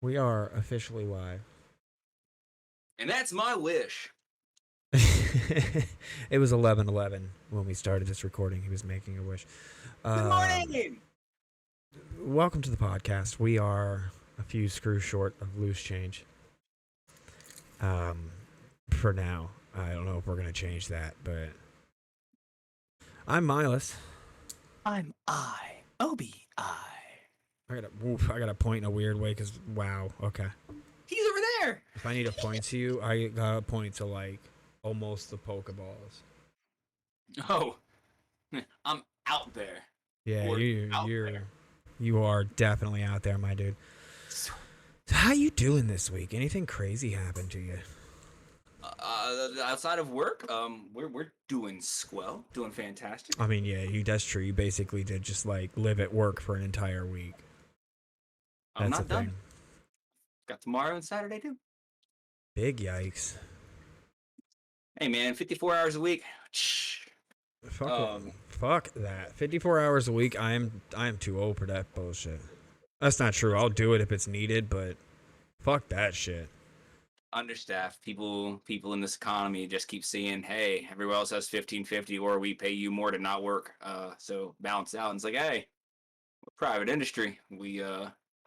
We are officially live. And that's my wish. It was 11:11 when we started this recording. He was making a wish. Good Um, morning! Welcome to the podcast. We are a few screws short of loose change. For now, I don't know if we're gonna change that, but I'm Miles. I'm Obi. I gotta point in a weird way because wow. Okay. He's over there! If I need to point to you, I gotta point to like almost the Pokeballs. Oh, I'm out there. Yeah, Or out you are definitely out there, my dude. there. So how you doing this week? Anything crazy happened to you? Outside of work, we're doing swell, doing fantastic. I mean, yeah, that's true. You basically did just like live at work for an entire week. I'm That's a not done. thing. Got tomorrow and Saturday too. Big yikes. Hey man, 54 hours a week. Fuck it. Um, Fuck that. 54 hours a week. I am too old for that bullshit. That's not true. I'll do it if it's needed, but fuck that shit. Understaffed people in this economy just keep seeing, hey, everyone else has 1550 or we pay you more to not work. So balance out. And it's like, hey, private industry.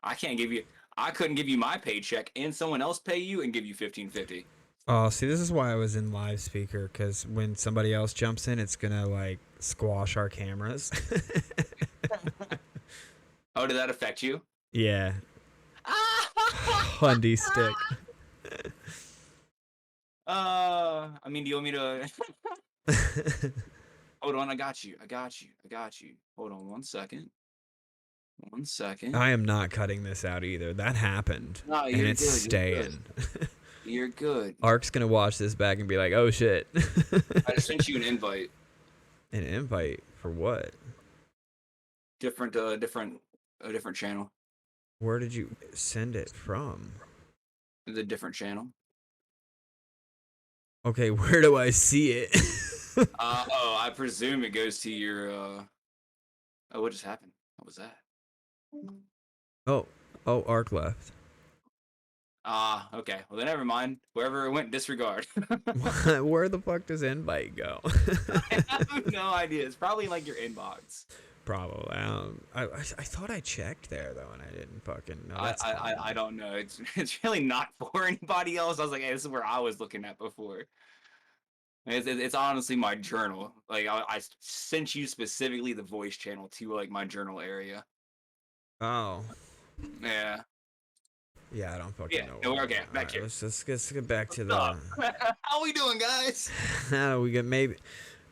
I couldn't give you my paycheck and someone else pay you and give you 1550. Oh, see, this is why I was in live speaker, because when somebody else jumps in, it's gonna like squash our cameras. Oh, did that affect you? Yeah. Hundy stick. I mean, do you want me to hold on, I got you. Hold on 1 second. 1 second. I am not cutting this out either. That happened. No, And you're it's good. staying. You're good. Ark's gonna watch this back and be like, oh shit. I just sent you an invite. An invite for what? Different channel. Where did you send it from? The different channel. Okay, where do I see it? I presume it goes to your oh, what just happened? What was that? oh, Ark left. Okay. Well, then never mind. Wherever it went, disregard. Where the fuck does invite go? I have no idea. It's probably in like your inbox. Probably. I thought I checked there though, and I didn't fucking know. I don't know. It's really not for anybody else. I was like, hey, this is where I was looking at before. It's honestly my journal. Like I sent you specifically the voice channel to like my journal area. Oh. Yeah. Yeah, I don't fucking know. No, we're okay. Back Right, here. let's get back to What's the. up? How we doing, guys? We get maybe.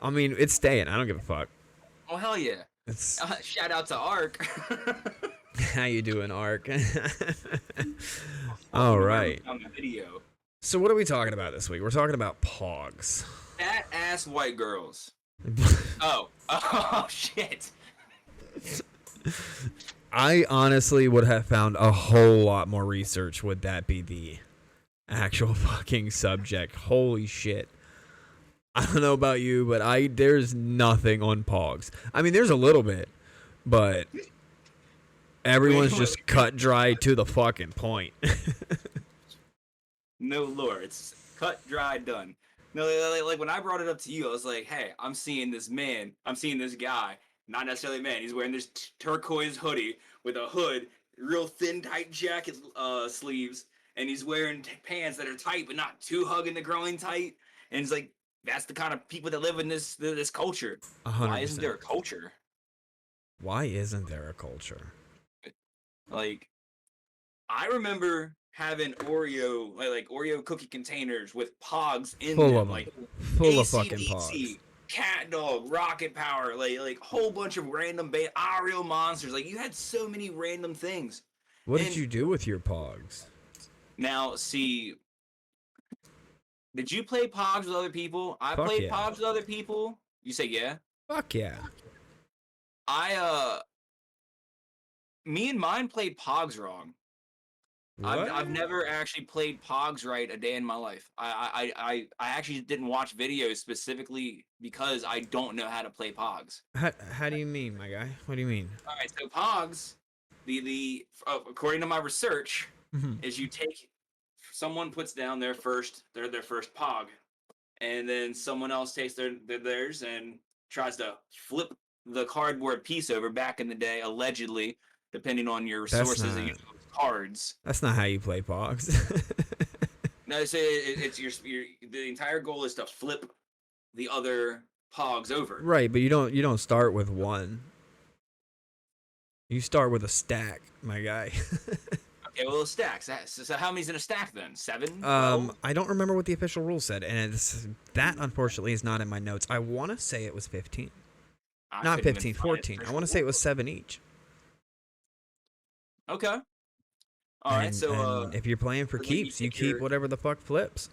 I mean, it's staying. I don't give a fuck. Oh hell yeah! It's Shout out to Ark. how you doing, Ark? All right. On the video. So what are we talking about this week? We're talking about POGs. Fat ass white girls. Oh shit. I honestly would have found a whole lot more research would that be the actual fucking subject. Holy shit. I don't know about you, but there's nothing on POGs. I mean, there's a little bit, but everyone's just cut dry to the fucking point. No lore. It's cut, dry, done. No, like when I brought it up to you, I was like, hey, I'm seeing this man. I'm seeing this guy. Not necessarily a man. He's wearing this turquoise hoodie with a hood, real thin, tight jacket sleeves, and he's wearing pants that are tight but not too hugging the groin tight. And it's like, that's the kind of people that live in this culture. 100%. Why isn't there a culture? Why isn't there a culture? Like, I remember having Oreo, like Oreo cookie containers with POGs in Full them, of them. like Full of fucking AC/DC, POGs. Cat Dog, Rocket Power, like whole bunch of random real monsters. Like you had so many random things. What did you do with your POGs? Now, see, did you play POGs with other people? I played yeah. POGs with other people. You say yeah? Fuck yeah. Me and mine played POGs wrong. I've never actually played POGs right a day in my life. I actually didn't watch videos specifically because I don't know how to play POGs. How do you mean, my guy? What do you mean? All right, so POGs, according to my research, is you take someone puts down their first pog, and then someone else takes theirs and tries to flip the cardboard piece over. Back in the day, allegedly, depending on your That's sources, not. cards. That's not how you play Pogs. No, it's the entire goal is to flip the other pogs over. Right, but you don't start with one. You start with a stack, my guy. Okay, well, stacks. So how many's in a stack then? 7? I don't remember what the official rule said, and that unfortunately is not in my notes. I want to say it was 15. Not 15, 14. I want to say it was 7 each. Okay. All right. So and if you're playing for keeps, you keep whatever the fuck flips.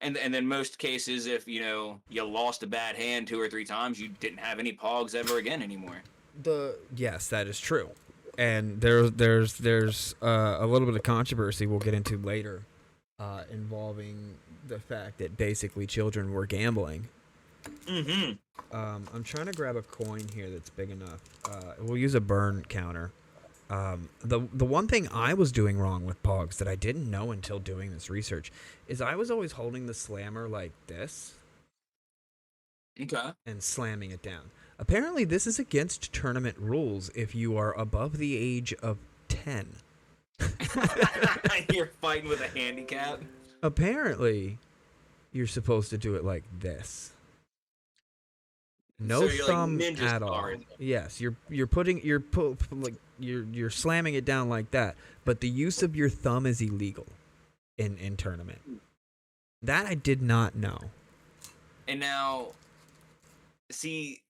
And then most cases, if you lost a bad hand 2 or 3 times, you didn't have any pogs ever again anymore. Yes, that is true. And there's a little bit of controversy we'll get into later, involving the fact that basically children were gambling. Mm-hmm. I'm trying to grab a coin here that's big enough. We'll use a burn counter. The one thing I was doing wrong with Pogs that I didn't know until doing this research is I was always holding the slammer like this. Okay. And slamming it down. Apparently, this is against tournament rules if you are above the age of 10. You're fighting with a handicap? Apparently, you're supposed to do it like this. No thumb like at all. Yes, you're slamming it down like that, but the use of your thumb is illegal in tournament. That I did not know. And now, see,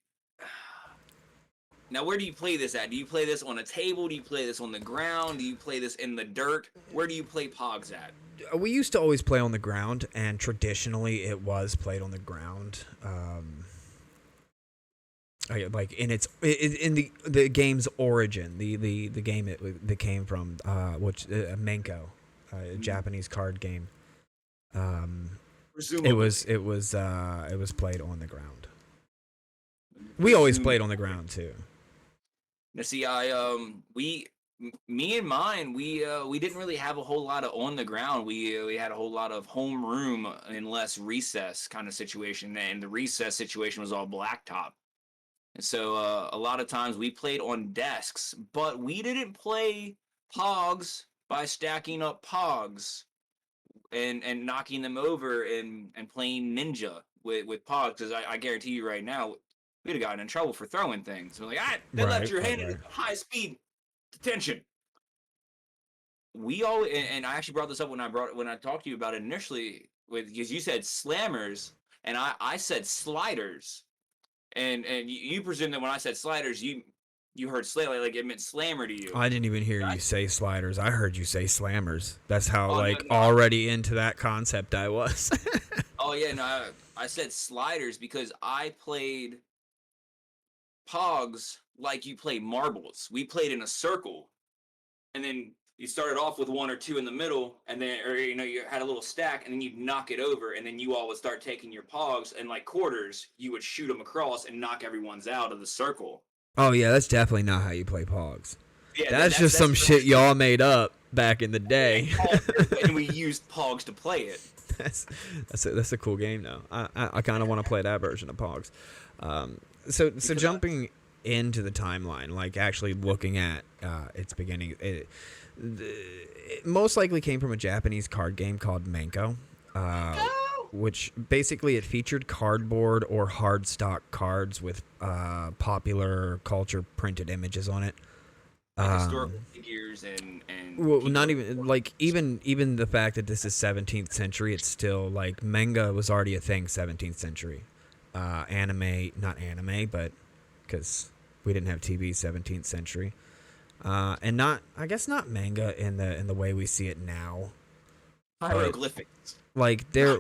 now where do you play this at? Do you play this on a table? Do you play this on the ground? Do you play this in the dirt? Where do you play Pogs at? We used to always play on the ground, and traditionally it was played on the ground. Like in the game's origin, the game that came from, which Menko, Japanese card game. It was played on the ground. We always played on the ground too. Now, see, me and mine, we didn't really have a whole lot of on the ground. We had a whole lot of home room and less recess kind of situation, and the recess situation was all blacktop. And so a lot of times we played on desks, but we didn't play Pogs by stacking up Pogs and knocking them over and playing Ninja with Pogs, because I guarantee you right now, we'd have gotten in trouble for throwing things. We're like, they left your hand in high speed detention. We always, and I actually brought this up when I talked to you about it initially, because you said slammers and I said sliders, and you presume that when I said sliders, you heard slammer, like it meant slammer to you. I didn't even hear you say sliders. I heard you say slammers. That's how already into that concept I was. Oh yeah, no, I said sliders because I played Pogs like you play marbles. We played in a circle, and then you started off with 1 or 2 in the middle, and then you had a little stack, and then you'd knock it over, and then you all would start taking your Pogs, and like quarters, you would shoot them across and knock everyone's out of the circle. Oh yeah, that's definitely not how you play Pogs. Yeah, that's just some shit y'all made up back in the day. And we used Pogs to play it. That's a cool game though. I kind of want to play that version of Pogs. So jumping into the timeline, like actually looking at its beginning, it most likely came from a Japanese card game called Menko, which basically it featured cardboard or hard stock cards with popular culture printed images on it. Historical figures and well, not even like even the fact that this is 17th century, it's still like manga was already a thing 17th century. Not anime, but because we didn't have TV 17th century, and I guess not manga in the way we see it now. Hieroglyphics. Like there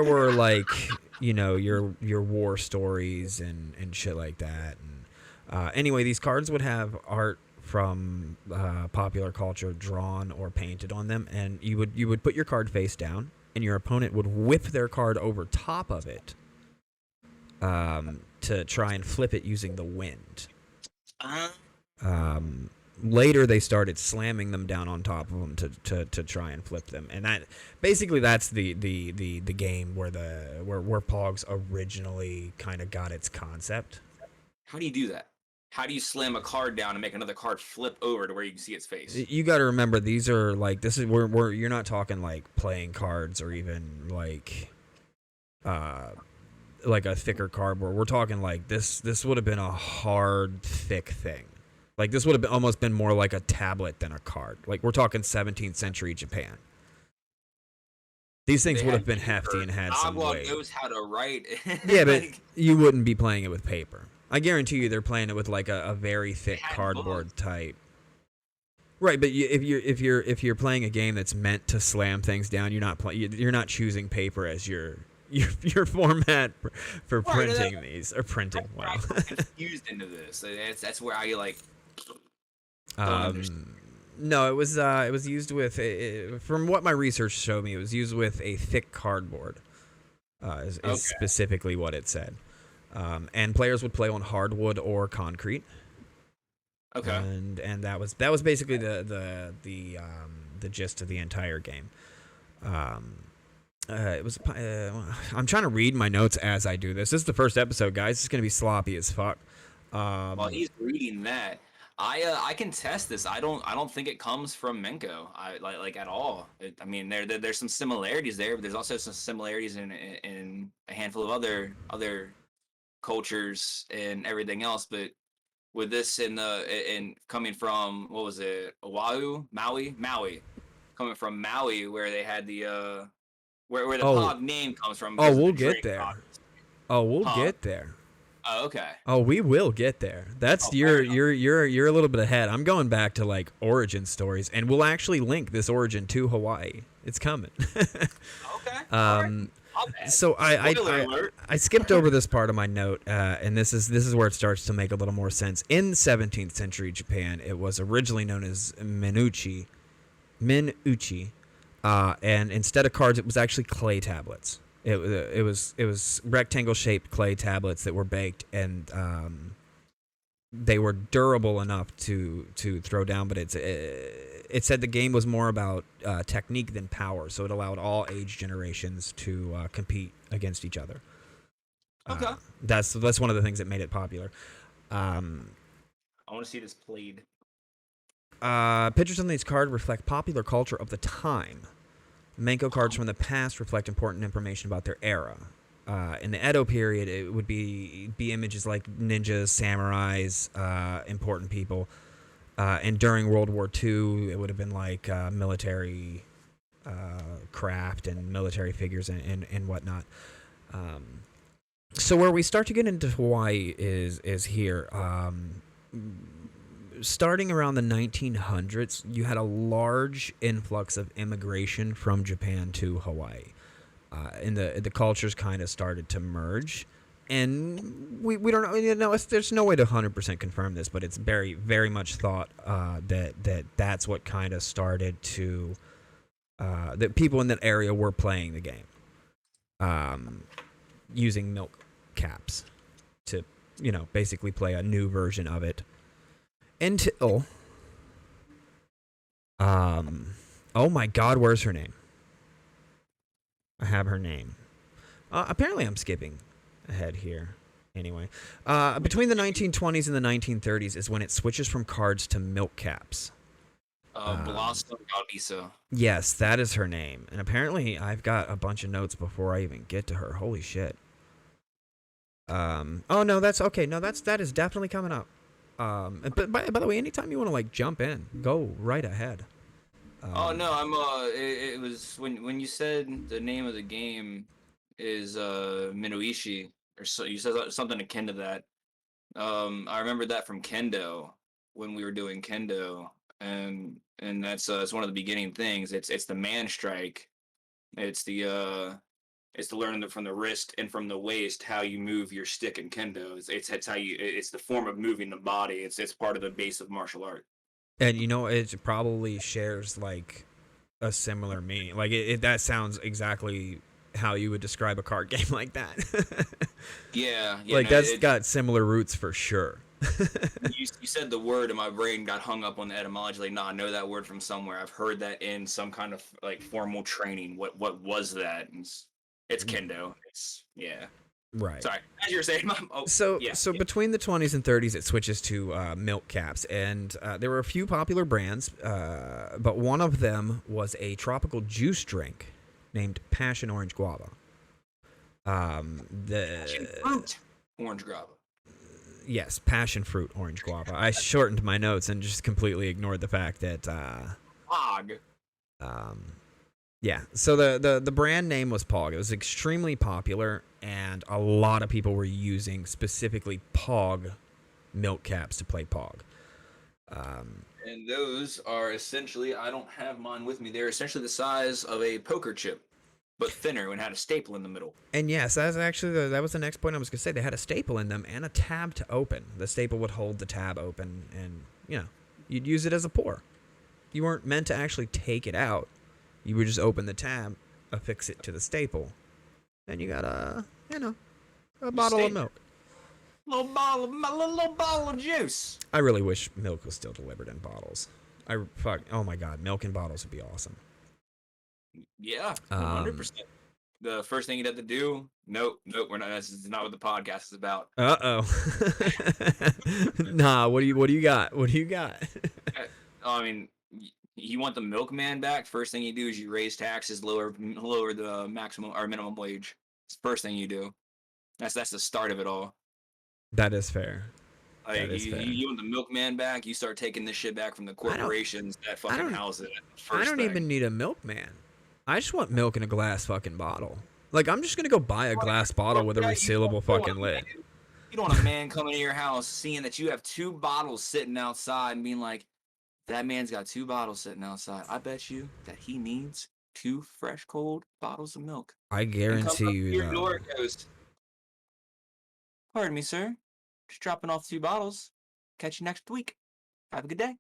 were like your war stories and shit like that. And anyway, these cards would have art from popular culture drawn or painted on them, and you would put your card face down, and your opponent would whip their card over top of it to try and flip it using the wind. Later, they started slamming them down on top of them to try and flip them, and that's the game where POGS originally kind of got its concept. How do you do that? How do you slam a card down and make another card flip over to where you can see its face? You got to remember, these are like, this is where you're not talking like playing cards or even like a thicker cardboard. We're talking like this would have been a hard, thick thing. Like, this would have almost been more like a tablet than a card. Like, we're talking 17th century Japan. These things would have been hefty and had some weight. Knows how to write. Yeah, but you wouldn't be playing it with paper. I guarantee you they're playing it with like a very thick cardboard type. Right, but if you're playing a game that's meant to slam things down, you're not choosing paper as your format for printing these or printing. Wow. I'm confused into this. That's where I like. No, it was used with from what my research showed me, it was used with a thick cardboard. Is specifically what it said. And players would play on hardwood or concrete. Okay. And that was basically the gist of the entire game. It was. I'm trying to read my notes as I do this. This is the first episode, guys. It's gonna be sloppy as fuck. While he's reading that, I can test this. I don't think it comes from Menko. Like at all. I mean, there's some similarities there, but there's also some similarities in a handful of other cultures and everything else. But with this in coming from, what was it, Maui, coming from Maui, where they had the where the POG name comes from. Oh, we'll get there. Get there. Oh, okay. Oh, we will get there. That's you're a little bit ahead. I'm going back to like origin stories, and we'll actually link this origin to Hawaii. It's coming. Okay. So I skipped over this part of my note, and this is where it starts to make a little more sense. In 17th century Japan, it was originally known as minuchi, and instead of cards, it was actually clay tablets. It was rectangle shaped clay tablets that were baked, and they were durable enough to throw down. But it said the game was more about technique than power, so it allowed all age generations to compete against each other. Okay, that's one of the things that made it popular. I want to see this played. Pictures on these cards reflect popular culture of the time. Menko cards from the past reflect important information about their era. In the Edo period, it would be images like ninjas, samurais, important people. And during World War II, it would have been like military craft and military figures and whatnot. So where we start to get into Hawaii is here. Starting around the 1900s, you had a large influx of immigration from Japan to Hawaii. And the cultures kind of started to merge. And we don't know, there's no way to 100% confirm this, but it's very, very much thought that's what kind of started to, that people in that area were playing the game, using milk caps to, basically play a new version of it. Until, oh my God, where's her name? I have her name. Apparently I'm skipping ahead here. Anyway, between the 1920s and the 1930s is when it switches from cards to milk caps. Blossom Galdiso. Yes, that is her name. And apparently I've got a bunch of notes before I even get to her. Holy shit. Oh no, that's okay. No, that is definitely coming up. But by the way, anytime you want to like jump in, go right ahead. Oh no, I'm it was when you said the name of the game is Minoishi, or so you said something akin to that. I remember that from Kendo when we were doing Kendo, and that's it's one of the beginning things. It's the man strike. It's the learning from the wrist and from the waist how you move your stick in Kendo. It's how you. It's the form of moving the body. It's part of the base of martial art. And it probably shares like a similar meaning. Like that sounds exactly how you would describe a card game like that. Yeah, like that's got similar roots for sure. You said the word, and my brain got hung up on the etymology. Like, nah, I know that word from somewhere. I've heard that in some kind of like formal training. What was that? And it's kendo. It's yeah. Right. Sorry, as you were saying. Oh, So, yeah. so between the 20s and 30s, it switches to milk caps, and there were a few popular brands, but one of them was a tropical juice drink named Passion Orange Guava. Passion fruit, orange guava. Yes, passion fruit orange guava. I shortened my notes and just completely ignored the fact that Pog. yeah. So the brand name was POG. It was extremely popular, and a lot of people were using specifically POG milk caps to play POG. And those are essentially, I don't have mine with me. They're essentially the size of a poker chip, but thinner and had a staple in the middle. And yes, that's actually that was the next point I was going to say. They had a staple in them and a tab to open. The staple would hold the tab open, and you'd use it as a pour. You weren't meant to actually take it out. You would just open the tab, affix it to the staple, and you got a bottle of milk. Little bottle of juice. I really wish milk was still delivered in bottles. Oh my god, milk in bottles would be awesome. Yeah, 100%. The first thing you'd have to do, nope, we're not. This is not what the podcast is about. Nah, what do you got? What do you got? I mean, you want the milkman back? First thing you do is you raise taxes, lower the maximum or minimum wage. It's the first thing you do. That's the start of it all. That is fair. Like, you want the milkman back? You start taking this shit back from the corporations that fucking house it. I don't even need a milkman. I just want milk in a glass fucking bottle. Like, I'm just gonna go buy a glass bottle with a resealable fucking lid. You don't want a man coming to your house seeing that you have 2 bottles sitting outside and being like, that man's got 2 bottles sitting outside. I bet you that he needs 2 fresh, cold bottles of milk. I guarantee you, your door goes, pardon me, sir. Just dropping off 2 bottles. Catch you next week. Have a good day.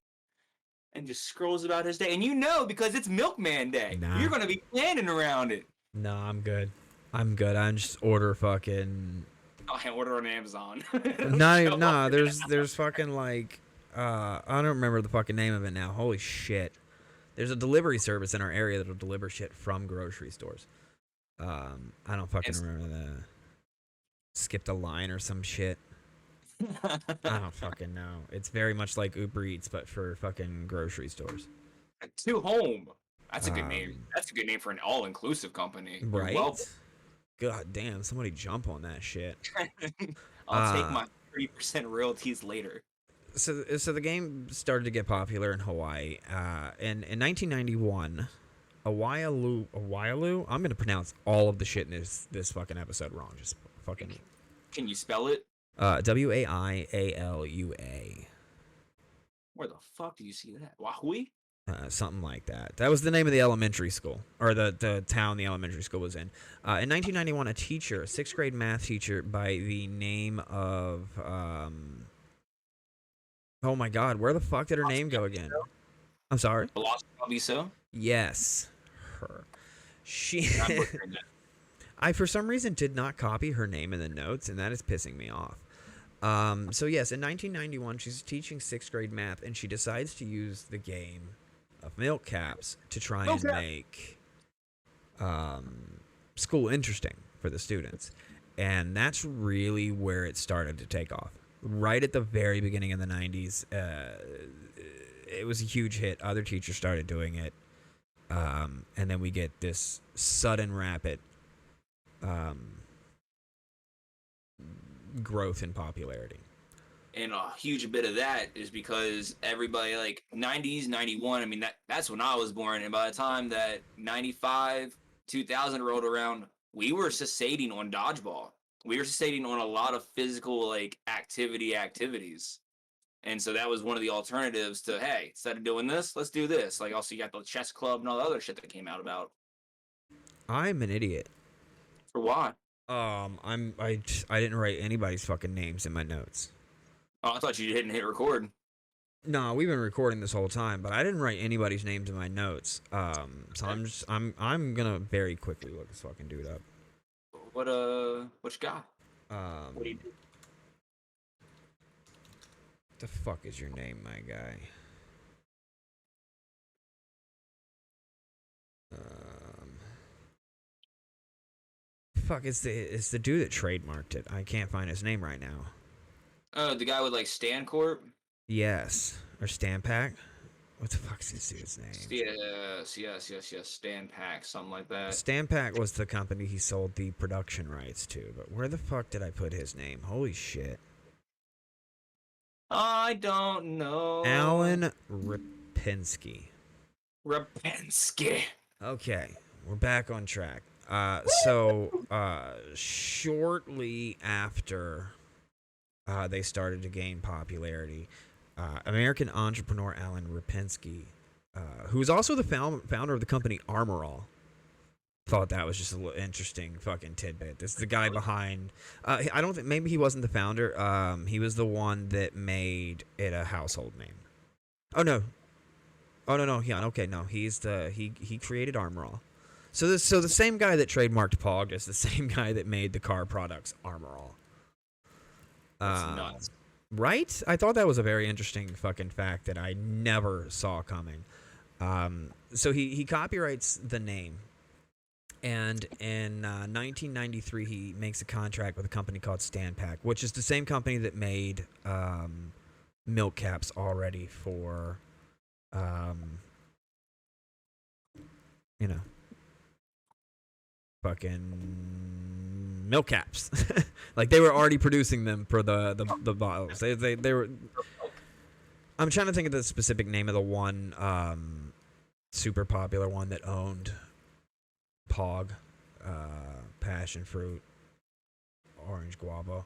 And just scrolls about his day. And because it's Milkman Day. Nah. You're going to be planning around it. No, I'm good. I just order fucking... I order on Amazon. There's fucking like... I don't remember the fucking name of it now. Holy shit. There's a delivery service in our area that'll deliver shit from grocery stores. I don't fucking remember the... Skipped a line or some shit. I don't fucking know. It's very much like Uber Eats, but for fucking grocery stores. To home. That's a good name. That's a good name for an all-inclusive company. Right? God damn, somebody jump on that shit. I'll take my 30% royalties later. So the game started to get popular in Hawaii. In 1991, AWEFUL. I'm gonna pronounce all of the shit in this fucking episode wrong. Just fucking. Can you spell it? WAIALUA. Where the fuck do you see that? Wahui? Something like that. That was the name of the elementary school, or the town the elementary school was in. In 1991, a 6th grade math teacher by the name of oh my god, where the fuck did her name go again? I'm sorry. Velocity. Yes, her. I for some reason did not copy her name in the notes, and that is pissing me off. So yes, in 1991, she's teaching 6th grade math, and she decides to use the game of milk caps to try and make school interesting for the students. And that's really where it started to take off. Right at the very beginning of the 90s, it was a huge hit. Other teachers started doing it. And then we get this sudden, rapid growth in popularity. And a huge bit of that is because everybody, like 90s, 91, I mean, that's when I was born. And by the time that 95, 2000 rolled around, we were cessating on dodgeball. We were cessating on a lot of physical, like, activities. And so that was one of the alternatives to, hey, instead of doing this, let's do this. Like, also, you got the chess club and all the other shit that came out about. I'm an idiot. For why? I didn't write anybody's fucking names in my notes. Oh, I thought you didn't hit record. No, we've been recording this whole time, but I didn't write anybody's names in my notes. So I'm gonna very quickly look this fucking dude up. What you got? What do you do? The fuck is your name, my guy? Fuck, it's the dude that trademarked it. I can't find his name right now. Oh, the guy with like Stancorp. Yes, or Stampak. What the fuck's this dude's name? Yes. Stan Pack, something like that. Stampak was the company he sold the production rights to, but where the fuck did I put his name? Holy shit. I don't know. Alan Ripinski. Rapensky. Okay, we're back on track. Shortly after they started to gain popularity, American entrepreneur Alan Ripinski, who was also the founder of the company Armorall, thought that was just a little interesting fucking tidbit. This is the guy behind. I don't think maybe he wasn't the founder. He was the one that made it a household name. Oh no. Yeah, okay, no. He created Armorall. So the same guy that trademarked POG is the same guy that made the car products Armorall. That's nuts. Right? I thought that was a very interesting fucking fact that I never saw coming. So he copyrights the name. And in 1993, he makes a contract with a company called Stanpak, which is the same company that made milk caps already for, fucking milk caps. Like they were already producing them for the bottles. They were. I'm trying to think of the specific name of the one super popular one that owned POG, passion fruit, orange guava.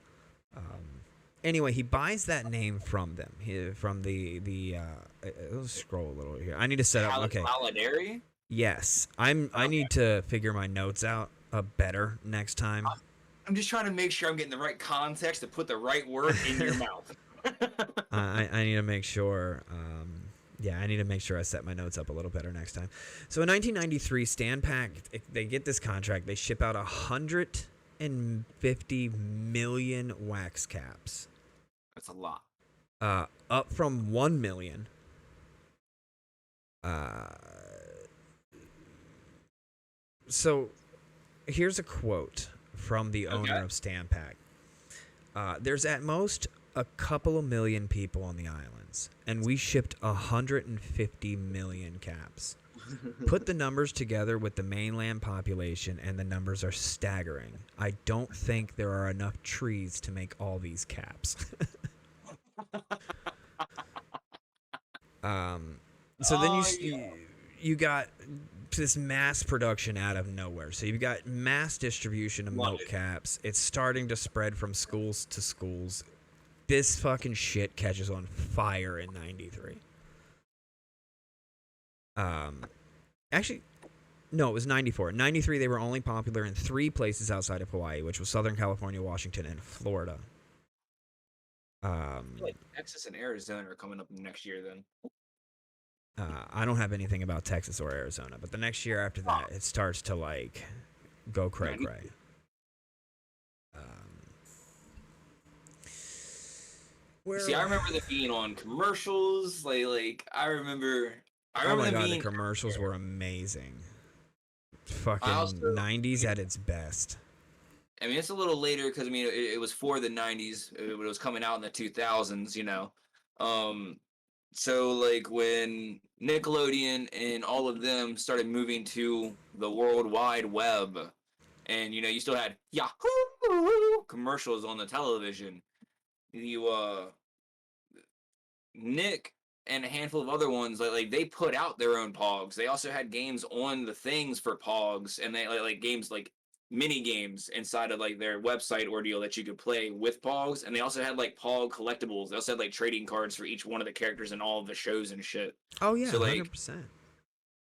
Anyway, he buys that name from them. From the let's scroll a little here. I need to set up. Okay. Holiday? Yes, I need to figure my notes out better next time. I'm just trying to make sure I'm getting the right context to put the right word in your mouth. I need to make sure. I need to make sure I set my notes up a little better next time. So in 1993, Stanpak, they get this contract. They ship out 150 million wax caps. That's a lot. Up from 1 million. So here's a quote from the owner of Stanpak. There's at most a couple of million people on the islands, and we shipped 150 million caps. Put the numbers together with the mainland population, and the numbers are staggering. I don't think there are enough trees to make all these caps. So then you got this mass production out of nowhere. So you've got mass distribution of milk caps. It's starting to spread from schools to schools. This fucking shit catches on fire in 93. Actually, no, it was 94. In 93, they were only popular in 3 places outside of Hawaii, which was Southern California, Washington, and Florida. I feel like Texas and Arizona are coming up next year then. I don't have anything about Texas or Arizona, but the next year after that, it starts to like go cray. See, I remember them being on commercials. Like I remember. Oh my god, the commercials were amazing. Fucking 90s at its best. I mean, it's a little later because I mean, it was for the 90s. It was coming out in the 2000s, you know. So like when Nickelodeon and all of them started moving to the World Wide Web, and you know, you still had Yahoo commercials on the television. Nick and a handful of other ones like they put out their own POGs. They also had games on the things for POGs, and they like games like mini games inside of like their website ordeal that you could play with POGs, and they also had like POG collectibles. They also had like trading cards for each one of the characters in all of the shows and shit. Oh yeah, so, like, 100%.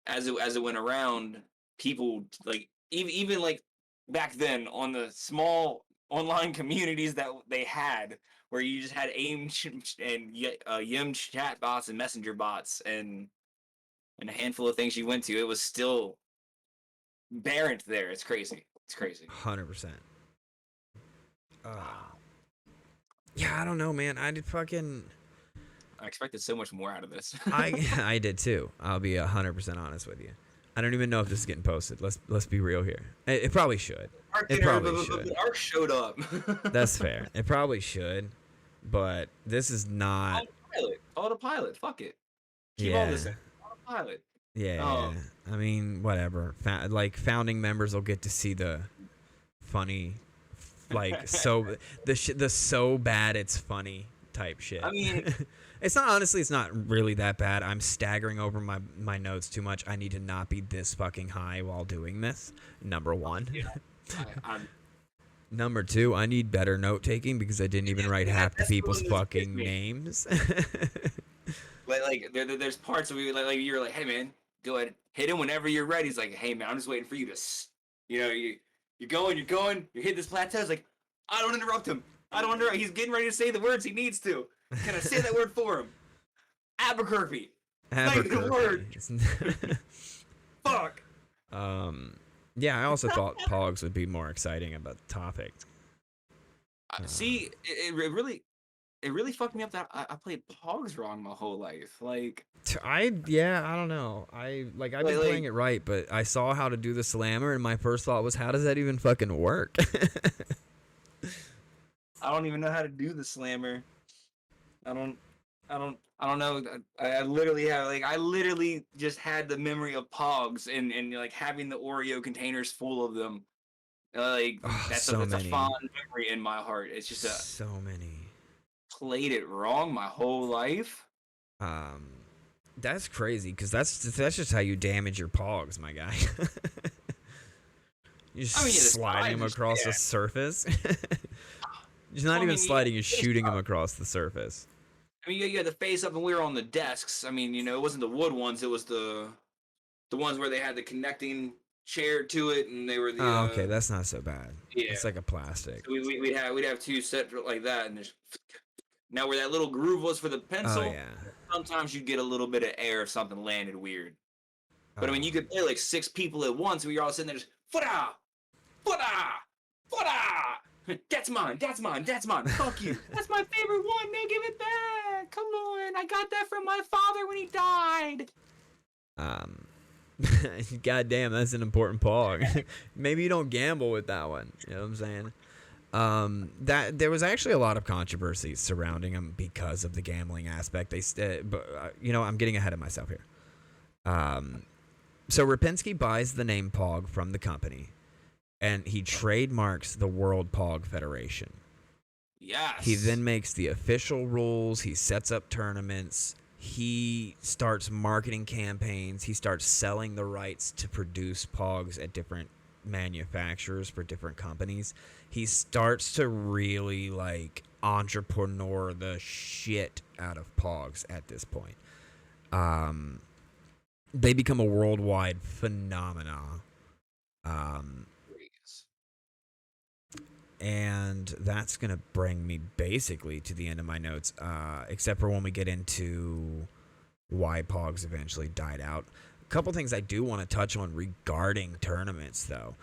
As it went around, people like even like back then on the small online communities that they had, where you just had AIM and Yim chat bots and messenger bots and a handful of things you went to, it was still barren there. It's crazy. It's crazy. 100%. Yeah, I don't know, man. I did fucking. I expected so much more out of this. I did too. I'll be 100% honest with you. I don't even know if this is getting posted. Let's be real here. It probably should. It probably should. But Ark showed up. That's fair. It probably should, but this is not. Call it a pilot. Fuck it. Keep all Yeah. this in. Call it a pilot. Yeah. I mean, whatever. Like founding members will get to see the funny, like the so bad it's funny type shit. I mean, it's not, honestly, it's not really that bad. I'm staggering over my notes too much. I need to not be this fucking high while doing this. Number one. Yeah. I'm Number two, I need better note taking because I didn't even write half the people's fucking names. like there's parts of you like you're like, hey man, go ahead, hit him whenever you're ready. He's like, hey man, I'm just waiting for you to, you're going, you hit this plateau. It's like, I don't interrupt him. He's getting ready to say the words he needs to. Can I say that word for him? Albuquerque. Say the word. Fuck. Yeah, I also thought POGS would be more exciting about the topic. See, it really fucked me up that I played POGS wrong my whole life. Like, I don't know. I've been playing it right, but I saw how to do the slammer, and my first thought was, how does that even fucking work? I don't even know how to do the slammer. I don't know. I literally just had the memory of POGs and like having the Oreo containers full of them. That's a fond memory in my heart. It's just so many. Played it wrong my whole life. That's crazy because that's just how you damage your POGs, my guy. You're just sliding them across the surface. You're not even sliding, you're shooting them across the surface. I mean, you had the face up and we were on the desks. I mean, it wasn't the wood ones, it was the ones where they had the connecting chair to it, and they were the. Oh, okay, that's not so bad. Yeah, it's like a plastic. So we'd have two set like that, and there's now where that little groove was for the pencil. Oh yeah. Sometimes you'd get a little bit of air if something landed weird. But I mean, you could play like 6 people at once, where you're all sitting there just fooda, fooda, fooda. That's mine. Fuck you. That's my favorite one, man. Give it back. Come on. I got that from my father when he died. Goddamn, that's an important POG. Maybe you don't gamble with that one. You know what I'm saying? That there was actually a lot of controversy surrounding him because of the gambling aspect. I'm getting ahead of myself here. So Rapinski buys the name POG from the company, and he trademarks the World POG Federation. Yes. He then makes the official rules. He sets up tournaments. He starts marketing campaigns. He starts selling the rights to produce POGs at different manufacturers for different companies. He starts to really entrepreneur the shit out of POGs at this point. They become a worldwide phenomenon. And that's going to bring me basically to the end of my notes, except for when we get into why POGs eventually died out. A couple things I do want to touch on regarding tournaments, though.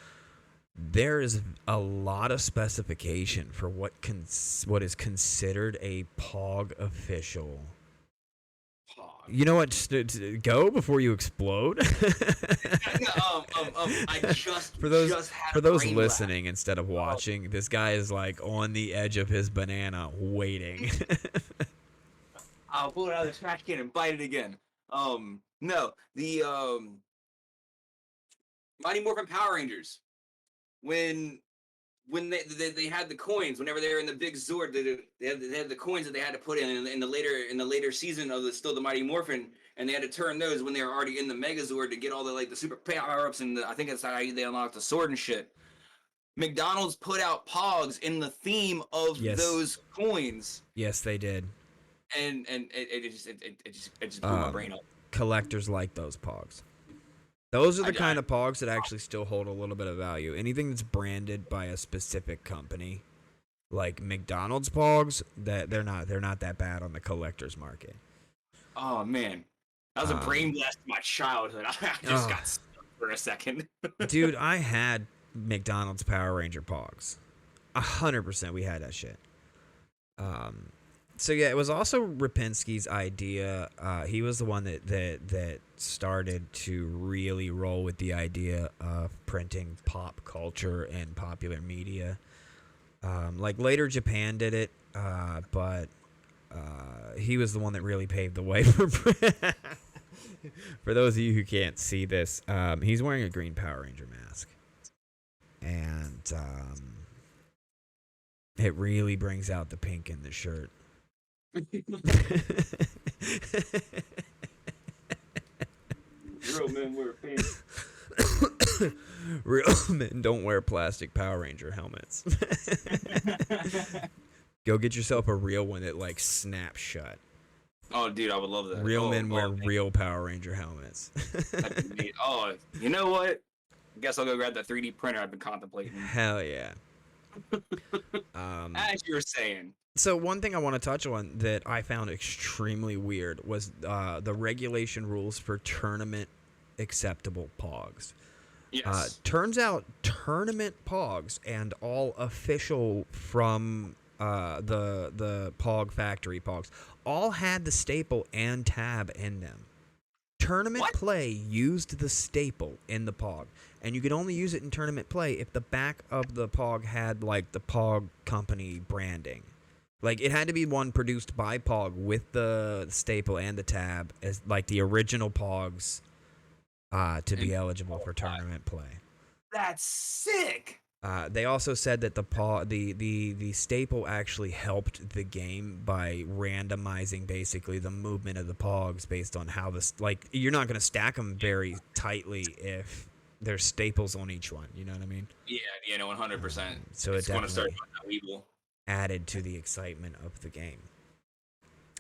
There is a lot of specification for what is considered a POG official. You know what? Go before you explode. I just for those listening instead of watching, this guy is on the edge of his banana waiting. I'll pull it out of the trash can and bite it again. No, the Mighty Morphin Power Rangers, when they had the coins, whenever they were in the big Zord, they had the coins that they had to put in the later season of the Mighty Morphin, and they had to turn those when they were already in the Megazord to get all the super power ups, and I think that's how they unlocked the sword and shit. McDonald's put out POGs in the theme of those coins. Yes, they did. And it just blew my brain up. Collectors like those POGs. Those are the kind of POGs that actually still hold a little bit of value. Anything that's branded by a specific company, like McDonald's POGs, that they're not that bad on the collector's market. Oh man, that was a brain blast to my childhood. I just got stuck for a second. Dude, I had McDonald's Power Ranger POGs. 100%, we had that shit. So yeah, it was also Rapinski's idea. He was the one that started to really roll with the idea of printing pop culture and popular media. Like later Japan did it, but he was the one that really paved the way for. For those of you who can't see this, he's wearing a green Power Ranger mask, and it really brings out the pink in the shirt. Real men wear pink. Real men don't wear plastic Power Ranger helmets. Go get yourself a real one that like snaps shut. Oh, dude, I would love that. Real men wear real Power Ranger helmets. Oh, you know what? I guess I'll go grab that 3D printer I've been contemplating. Hell yeah. As you were saying. So one thing I want to touch on that I found extremely weird was the regulation rules for tournament acceptable POGs. Yes. Turns out tournament POGs and all official from the POG factory POGs all had the staple and tab in them. Tournament play used the staple in the POG, and you could only use it in tournament play if the back of the POG had like the POG company branding. Like it had to be one produced by POG with the staple and the tab as like the original POGs to be eligible for tournament play. That's sick. They also said that the staple actually helped the game by randomizing basically the movement of the POGs based on how you're not going to stack them very tightly if there's staples on each one. You know what I mean? Yeah, no, 100%. So it's going to start definitely added to the excitement of the game.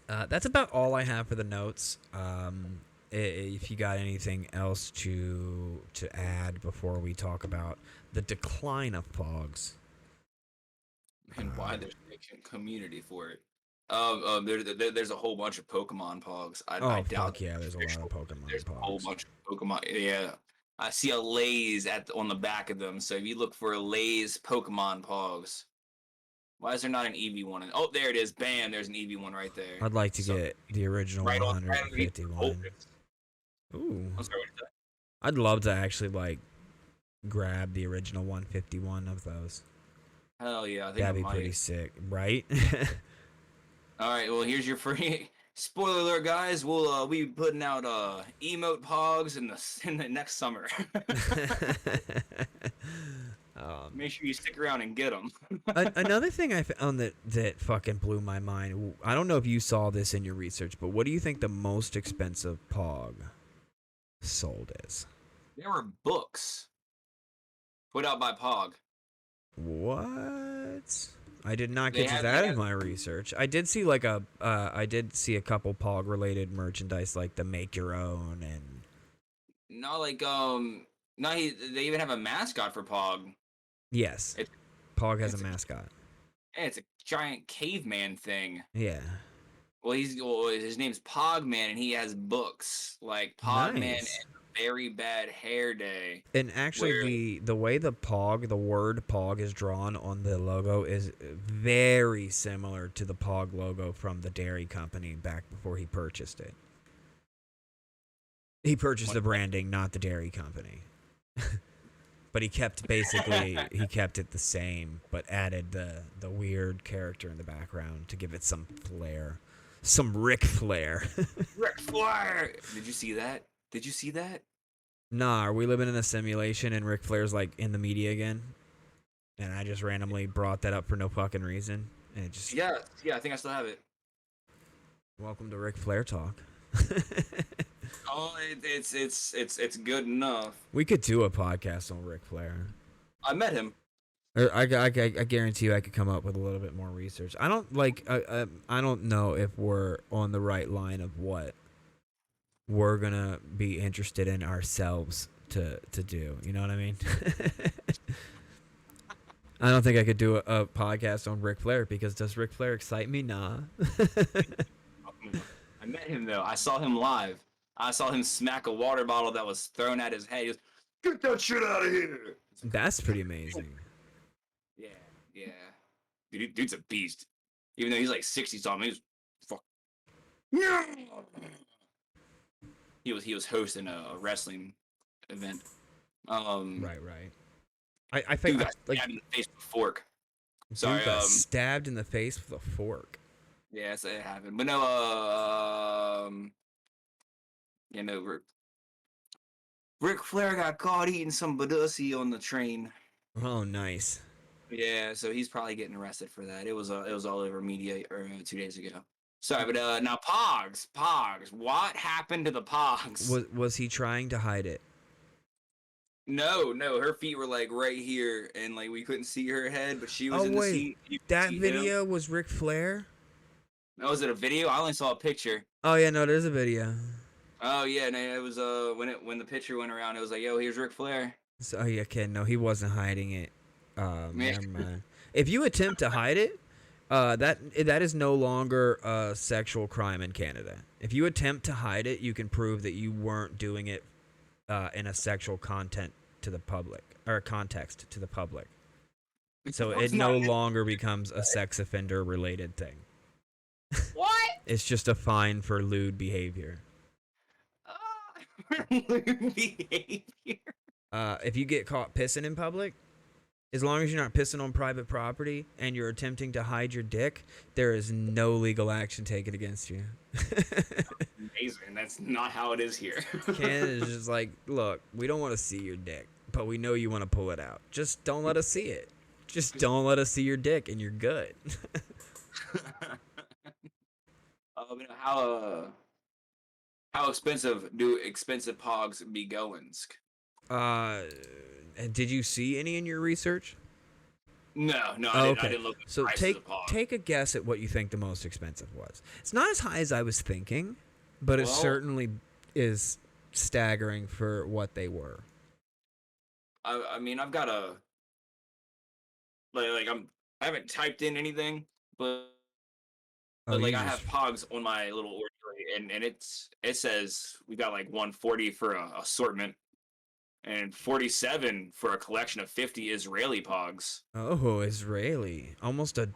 That's about all I have for the notes. If you got anything else to add before we talk about the decline of POGs and why there's a community for it. There's a whole bunch of Pokemon POGs. I doubt fuck yeah, there's a lot of Pokemon there's POGs. A whole bunch of Pokemon. Yeah, I see a Lay's on the back of them. So if you look for a Lay's Pokemon POGs, why is there not an Eevee one? Oh, there it is. Bam, there's an Eevee one right there. I'd like to get the original 151. Ooh. I'm sorry, what is that? I'd love to actually grab the original 151 of those. Hell yeah, I think that'd be pretty sick, right? All right, well here's your free spoiler alert, guys. We'll be putting out emote POGs in the next summer. Make sure you stick around and get them. Another thing I found that fucking blew my mind. I don't know if you saw this in your research, but what do you think the most expensive POG sold is? There were books put out by POG. What? I did not get to that in my research. I did see I did see a couple POG related merchandise like the make your own and they even have a mascot for POG. Yes. POG has a mascot. And it's a giant caveman thing. Yeah. Well, his name's Pogman, and he has books like Pogman and Very Bad Hair Day. And actually, the way the word POG is drawn on the logo is very similar to the POG logo from the dairy company back before he purchased it. He purchased the branding, not the dairy company. But he kept it the same, but added the weird character in the background to give it some flair. Some Ric Flair. Ric Flair! Did you see that? Nah, are we living in a simulation and Ric Flair's in the media again? And I just randomly brought that up for no fucking reason. And it just Yeah, I think I still have it. Welcome to Ric Flair talk. Oh, it's good enough. We could do a podcast on Ric Flair. I met him. I guarantee you I could come up with a little bit more research. I don't know if we're on the right line of what we're gonna be interested in ourselves to do. You know what I mean? I don't think I could do a podcast on Ric Flair because does Ric Flair excite me? Nah. I met him though. I saw him live. I saw him smack a water bottle that was thrown at his head. He goes, "Get that shit out of here!" That's pretty amazing. Yeah. Dude's a beast. Even though he's 60 something, he's No. He was hosting a wrestling event. Right. I think Dude got like stabbed in the face with a fork. Sorry. dude got stabbed in the face with a fork. Yeah, so it happened. But no. You know, Ric Flair got caught eating some Badussi on the train. Oh, nice. Yeah, so he's probably getting arrested for that. It was all over media 2 days ago. Sorry, but now Pogs. What happened to the Pogs? Was he trying to hide it? No, her feet were like right here, and like we couldn't see her head, but she was Oh in the wait, seat. You could that see him. video was Ric Flair? Oh, was it a video? I only saw a picture. Oh yeah, no, there's a video. Oh yeah, no, it was when the picture went around, it was like, yo, here's Ric Flair. So, oh yeah, okay, no, he wasn't hiding it. Yeah. Never mind. If you attempt to hide it, that is no longer a sexual crime in Canada. If you attempt to hide it, you can prove that you weren't doing it in a sexual content to the public or context to the public. So it no longer becomes a sex offender related thing. What? It's just a fine for lewd behavior. Behavior. If you get caught pissing in public, as long as you're not pissing on private property and you're attempting to hide your dick, there is no legal action taken against you. Amazing. That's not how it is here. Canada's just like, look, we don't want to see your dick, but we know you want to pull it out. Just don't let us see it. Just don't let us see your dick, and you're good. How expensive do expensive pogs be going? Did you see any in your research? No, Oh, I didn't look at the So prices of pogs. take a guess at what you think the most expensive was. It's not as high as I was thinking, but it certainly is staggering for what they were. I mean, I've got a I haven't typed in anything, but like I have pogs on my little order, and it says we got like 140 for a assortment and 47 for a collection of 50 Israeli pogs. Oh, Israeli. Almost $1 a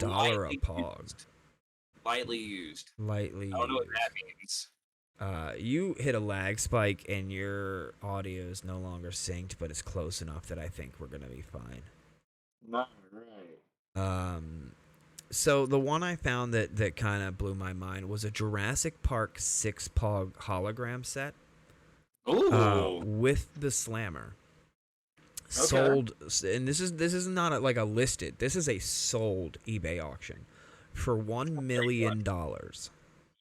pog. Lightly used. Lightly I don't know what used. that means. You hit a lag spike and your audio is no longer synced, but it's close enough that I think we're gonna be fine. Not right. So the one I found that kind of blew my mind was a Jurassic Park 6-pog hologram set. Ooh. With the slammer. Sold, and this is not like a listed. This is a sold eBay auction for $1 million.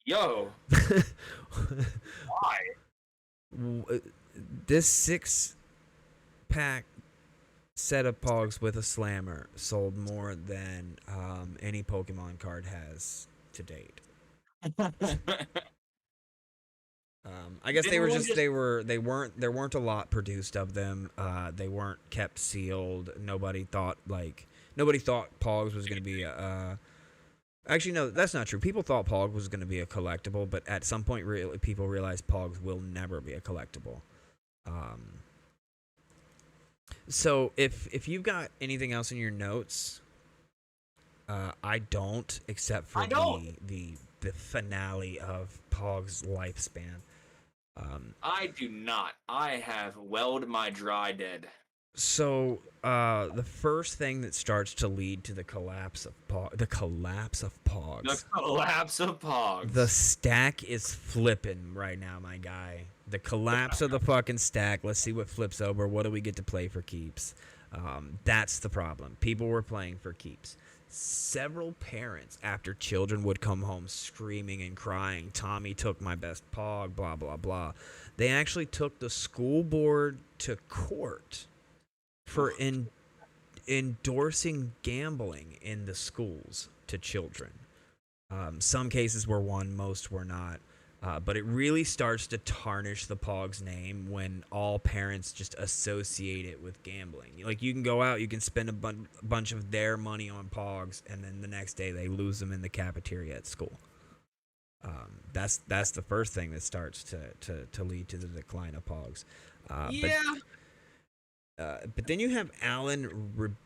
Yo. Why? This 6-pack set of pogs with a slammer sold more than any Pokemon card has to date. I guess there weren't a lot produced of them. They weren't kept sealed. Nobody thought Pogs was going to be actually, no, that's not true. People thought Pog was going to be a collectible, but at some point, people realized Pogs will never be a collectible. So if you've got anything else in your notes, I don't, except for the finale of Pog's lifespan. I do not. I have welled my dry dead. So the first thing that starts to lead to the collapse of Pogs. The collapse of Pogs. The stack is flipping right now, my guy. The collapse of the fucking stack. Let's see what flips over. What do we get to play for keeps? That's the problem. People were playing for keeps. Several parents, after children would come home screaming and crying, Tommy took my best Pog, blah, blah, blah. They actually took the school board to court for endorsing gambling in the schools to children. Some cases were won, most were not. But it really starts to tarnish the Pog's name when all parents just associate it with gambling. Like, you can go out, you can spend a bunch of their money on Pogs, and then the next day they lose them in the cafeteria at school. That's the first thing that starts to lead to the decline of Pogs. But then you have Alan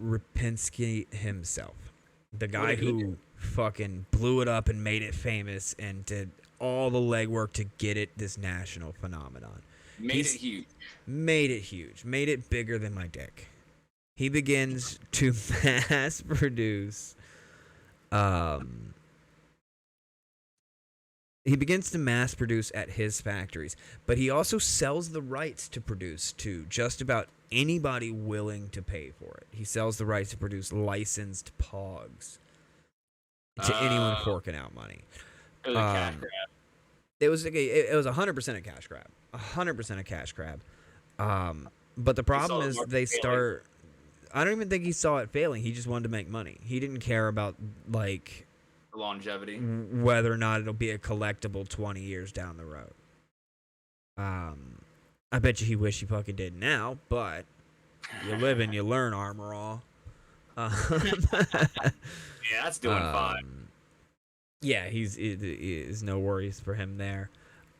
Rapinski himself, the guy who fucking blew it up and made it famous and did all the legwork to get it this national phenomenon. Made it huge. Made it huge. Made it bigger than my dick. He begins to mass produce. He begins to mass produce at his factories, but he also sells the rights to produce to just about anybody willing to pay for it. He sells the rights to produce licensed POGs to anyone forking out money. It was a cash grab. It was 100% a cash grab. 100% a cash grab. But the problem is they start. I don't even think he saw it failing. He just wanted to make money. He didn't care about like longevity, whether or not it'll be a collectible 20 years down the road. I bet you he wish he fucking did now, but you live and you learn, Armor All. Yeah, that's doing fine. Yeah, is no worries for him there.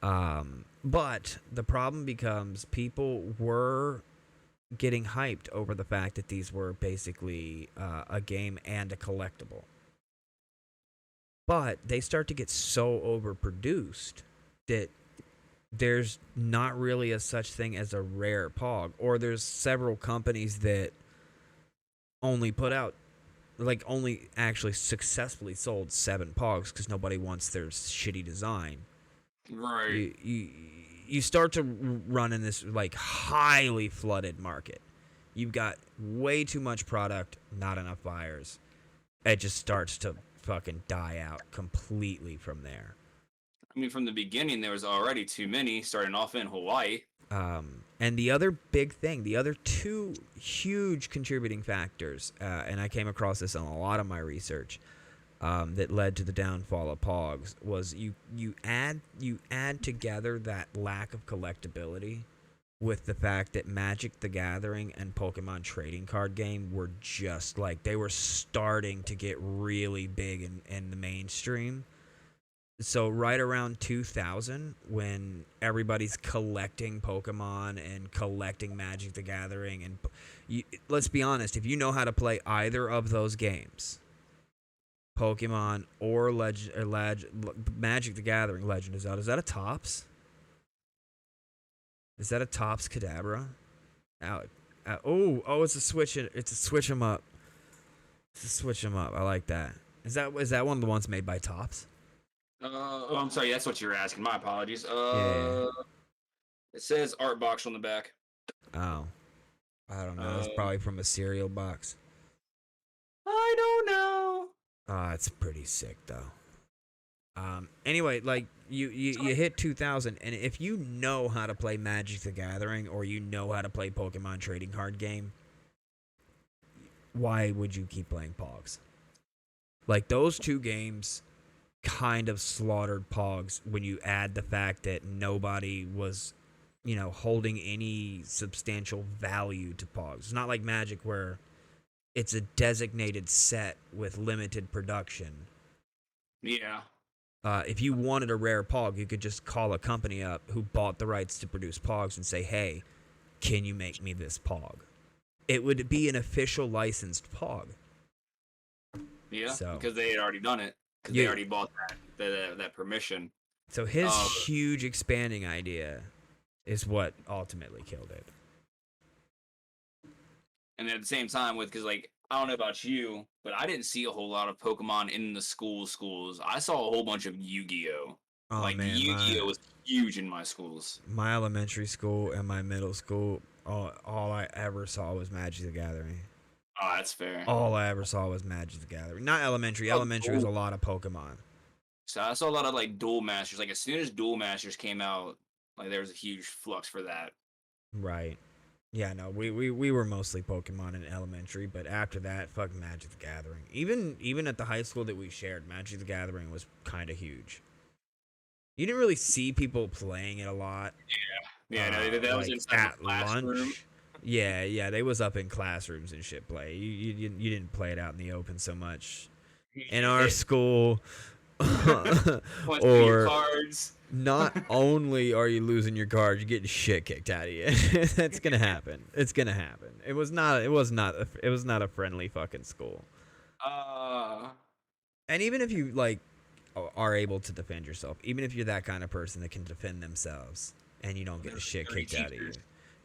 But the problem becomes people were getting hyped over the fact that these were basically a game and a collectible. But they start to get so overproduced that there's not really a such thing as a rare POG, or there's several companies that only put out, like, only actually successfully sold 7 POGs because nobody wants their shitty design. Right. You start to run in this, like, highly flooded market. You've got way too much product, not enough buyers. It just starts to fucking die out completely from there. I mean, from the beginning, there was already too many, starting off in Hawaii. And the other big thing, the other 2 huge contributing factors, and I came across this in a lot of my research, that led to the downfall of POGs, was you add together that lack of collectability with the fact that Magic the Gathering and Pokemon trading card game were just like, they were starting to get really big in the mainstream. So right around 2000, when everybody's collecting Pokemon and collecting Magic the Gathering, and let's be honest, if you know how to play either of those games, Pokemon or Magic the Gathering, Legend of Zelda, is that a Topps? Is that a Topps Kadabra? It's a switch. It's a switch 'em up. It's a switch 'em up. I like that. Is that one of the ones made by Topps? I'm sorry. That's what you were asking. My apologies. Yeah. It says art box on the back. Oh, I don't know. It's probably from a cereal box. I don't know. It's pretty sick though. Anyway, like you hit 2000, and if you know how to play Magic the Gathering or you know how to play Pokemon trading card game, why would you keep playing POGs? Like, those 2 games kind of slaughtered POGs when you add the fact that nobody was, holding any substantial value to POGs. It's not like Magic where it's a designated set with limited production. Yeah. If you wanted a rare POG, you could just call a company up who bought the rights to produce POGs and say, hey, can you make me this POG? It would be an official licensed POG. Yeah, because they had already done it. Because they already bought that permission. So his huge expanding idea is what ultimately killed it. And then at the same time, because, like, I don't know about you, but I didn't see a whole lot of Pokemon in the schools. I saw a whole bunch of Yu-Gi-Oh! Man, Yu-Gi-Oh! Was huge in my schools. My elementary school and my middle school, all I ever saw was Magic the Gathering. Oh, that's fair. All I ever saw was Magic the Gathering. Not elementary. Elementary was a lot of Pokemon. So I saw a lot of, like, Duel Masters. Like, as soon as Duel Masters came out, like, there was a huge flux for that. Right. Yeah, no, we were mostly Pokemon in elementary, but after that, fuck Magic the Gathering. Even at the high school that we shared, Magic the Gathering was kind of huge. You didn't really see people playing it a lot. Yeah. No, that was inside the lunch. Yeah, they was up in classrooms and shit play. You didn't play it out in the open so much. In our school, or cards. Not only are you losing your cards, you're getting shit kicked out of you. That's gonna happen. It's gonna happen. It was not a friendly fucking school. And even if you, like, are able to defend yourself, even if you're that kind of person that can defend themselves and you don't get the shit kicked out of you.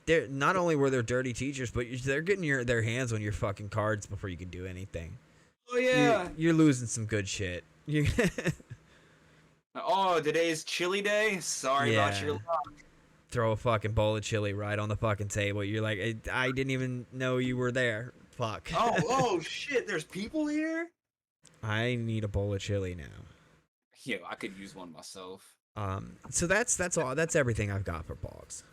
They're not only were there dirty teachers, but they're getting their hands on your fucking cards before you can do anything. Oh yeah, you're losing some good shit. Oh, today's chili day. Sorry about your luck. Throw a fucking bowl of chili right on the fucking table. You're like, I didn't even know you were there. Fuck. Oh shit! There's people here. I need a bowl of chili now. Yeah, I could use one myself. So that's all. That's everything I've got for POGS.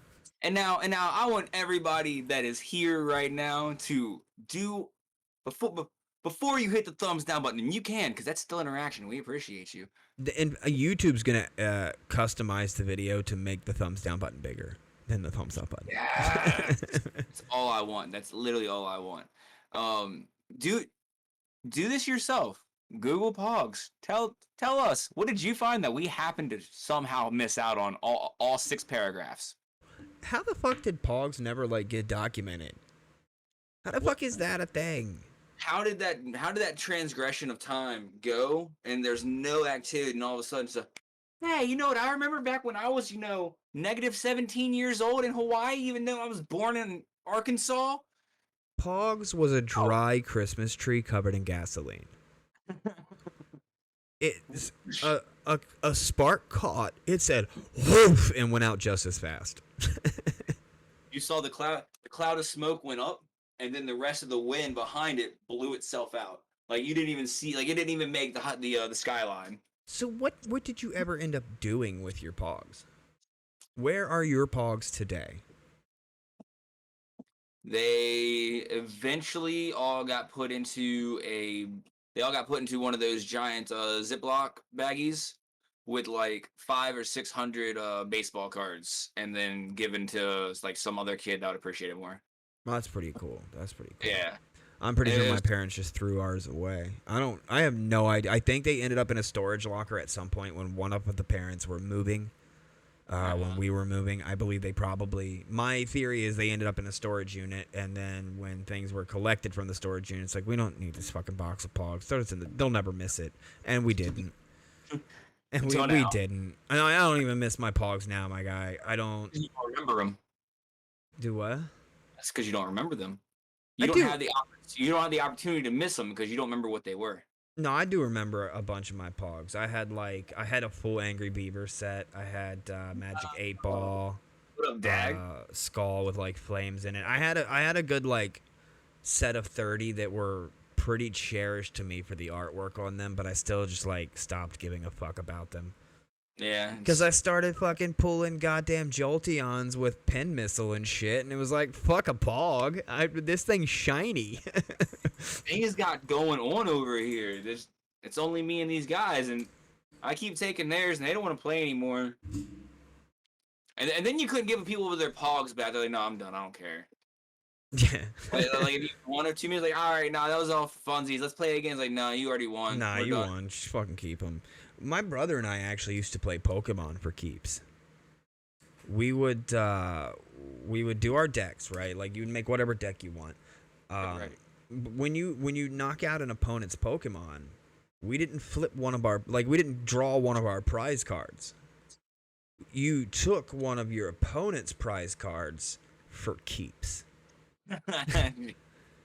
And now I want everybody that is here right now to do before you hit the thumbs down button, and you can, because that's still interaction. We appreciate you. And YouTube's gonna customize the video to make the thumbs down button bigger than the thumbs up button. Yeah, that's all I want. That's literally all I want. Do this yourself. Google POGS. Tell us, what did you find that we happened to somehow miss out on all 6 paragraphs? How the fuck did POGS never get documented? How the fuck is that a thing? How did that transgression of time go? And there's no activity, and all of a sudden it's hey, you know what I remember back when I was, negative 17 years old in Hawaii, even though I was born in Arkansas? POGS was a dry Christmas tree covered in gasoline. It's a spark caught. It said woof and went out just as fast. You saw the cloud of smoke went up, and then the rest of the wind behind it blew itself out. Like you didn't even see, it didn't even make the skyline. So what did you ever end up doing with your POGs? Where are your POGs today? They eventually all got put into one of those giant Ziploc baggies with 500 or 600 baseball cards, and then given to some other kid that would appreciate it more. Well, that's pretty cool. Yeah. I'm pretty sure my parents just threw ours away. I have no idea. I think they ended up in a storage locker at some point when one of the parents were moving. When we were moving, I believe my theory is they ended up in a storage unit, and then when things were collected from the storage unit, it's we don't need this fucking box of POGs. They'll never miss it. And we didn't. And we didn't. I don't even miss my POGs now, my guy. I don't. You don't remember them. Do what? That's because you don't remember them. You don't have the opportunity to miss them because you don't remember what they were. No, I do remember a bunch of my POGs. I had a full Angry Beaver set. I had Magic 8 Ball. What up, Dag? Skull with flames in it. I had a good set of 30 that were pretty cherished to me for the artwork on them, but I still just stopped giving a fuck about them. Yeah. Because I started fucking pulling goddamn Jolteons with pin missile and shit, and it was fuck a POG. This thing's shiny. Things got going on over here. It's only me and these guys, and I keep taking theirs, and they don't want to play anymore. And then you couldn't give people with their POGs back. They're like, no, I'm done. I don't care. Yeah. If you 1 or 2 minutes, all right, nah, that was all funsies. Let's play again. It's no, you already won. Nah, you won. Just fucking keep them. My brother and I actually used to play Pokemon for keeps. We would do our decks, right? You would make whatever deck you want. Right. When you knock out an opponent's Pokemon, we didn't flip one of our we didn't draw one of our prize cards. You took one of your opponent's prize cards for keeps.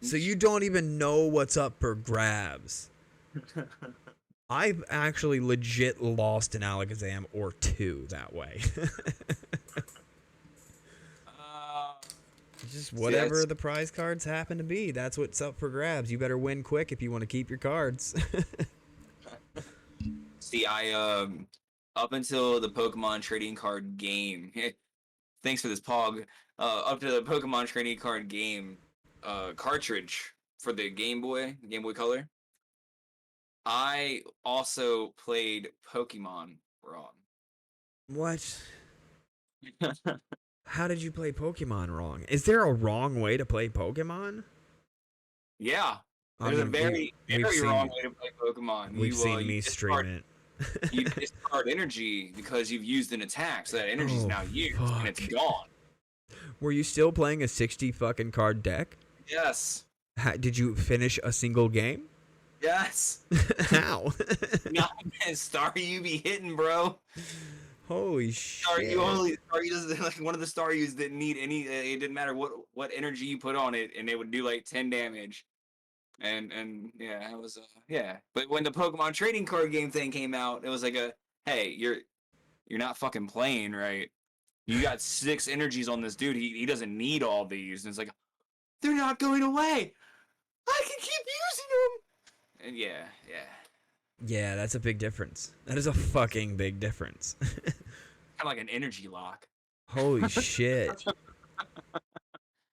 So you don't even know what's up for grabs. I've actually legit lost an Alakazam or 2 that way. Just whatever the prize cards happen to be. That's what's up for grabs. You better win quick if you want to keep your cards. See, I up until the Pokemon trading card game. Thanks for this POG. Up to the Pokemon trading card game cartridge for the Game Boy Color, I also played Pokemon wrong. What? How did you play Pokemon wrong? Is there a wrong way to play Pokemon? Yeah. There's a very wrong way to play Pokemon. We've seen me stream it. You discard energy because you've used an attack, so that energy is now used, and it's gone. Were you still playing a 60 fucking card deck? Yes. Did you finish a single game? Yes. How? Nah, man, Staryu be hitting, bro. Holy shit. Staryu doesn't like one of the Staryus didn't need any. It didn't matter what energy you put on it, and it would do like 10 damage. And yeah, it was yeah. But when the Pokemon trading card game thing came out, it was like hey, you're not fucking playing right. You got 6 energies on this dude. He doesn't need all these. And it's like they're not going away. I can keep using them. And yeah. Yeah, that's a big difference. That is a fucking big difference. Kind of like an energy lock. Holy shit.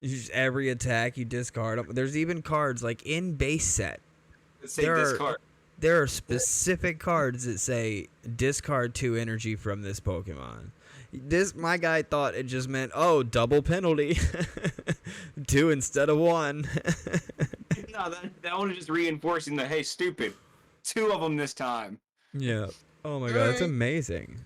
Just every attack you discard them. There's even cards like in base set. Say discard. There are specific cards that say discard 2 energy from this Pokemon. My guy thought it just meant, oh, double penalty. 2 instead of 1. No, that one is just reinforcing the hey, stupid. 2 of them this time. Yeah. Oh my god, that's amazing.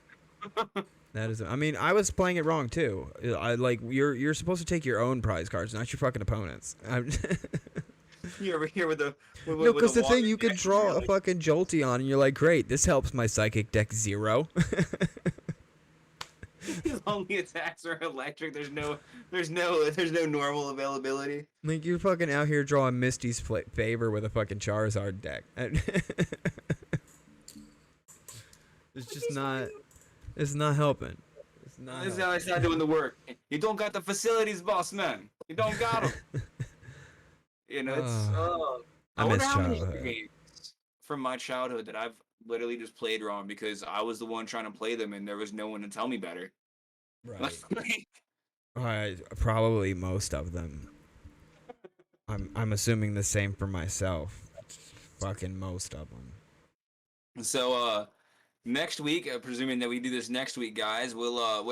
That is. I mean, I was playing it wrong too. I like you're supposed to take your own prize cards, not your fucking opponents. You over here with the no, because the thing you could draw a fucking Jolteon, and you're like, great, this helps my psychic deck 0. His only attacks are electric. There's no normal availability. Like you're fucking out here drawing Misty's favor with a fucking Charizard deck. It's just not. It's not helping. It's not. It's not doing the work. You don't got the facilities, boss man. You don't got them. You know, it's. I wonder miss how many childhood. games from my childhood that I've literally just played wrong because I was the one trying to play them and there was no one to tell me better. Right. Probably most of them. I'm assuming the same for myself. Fucking most of them. So next week, presuming that we do this next week, guys, we will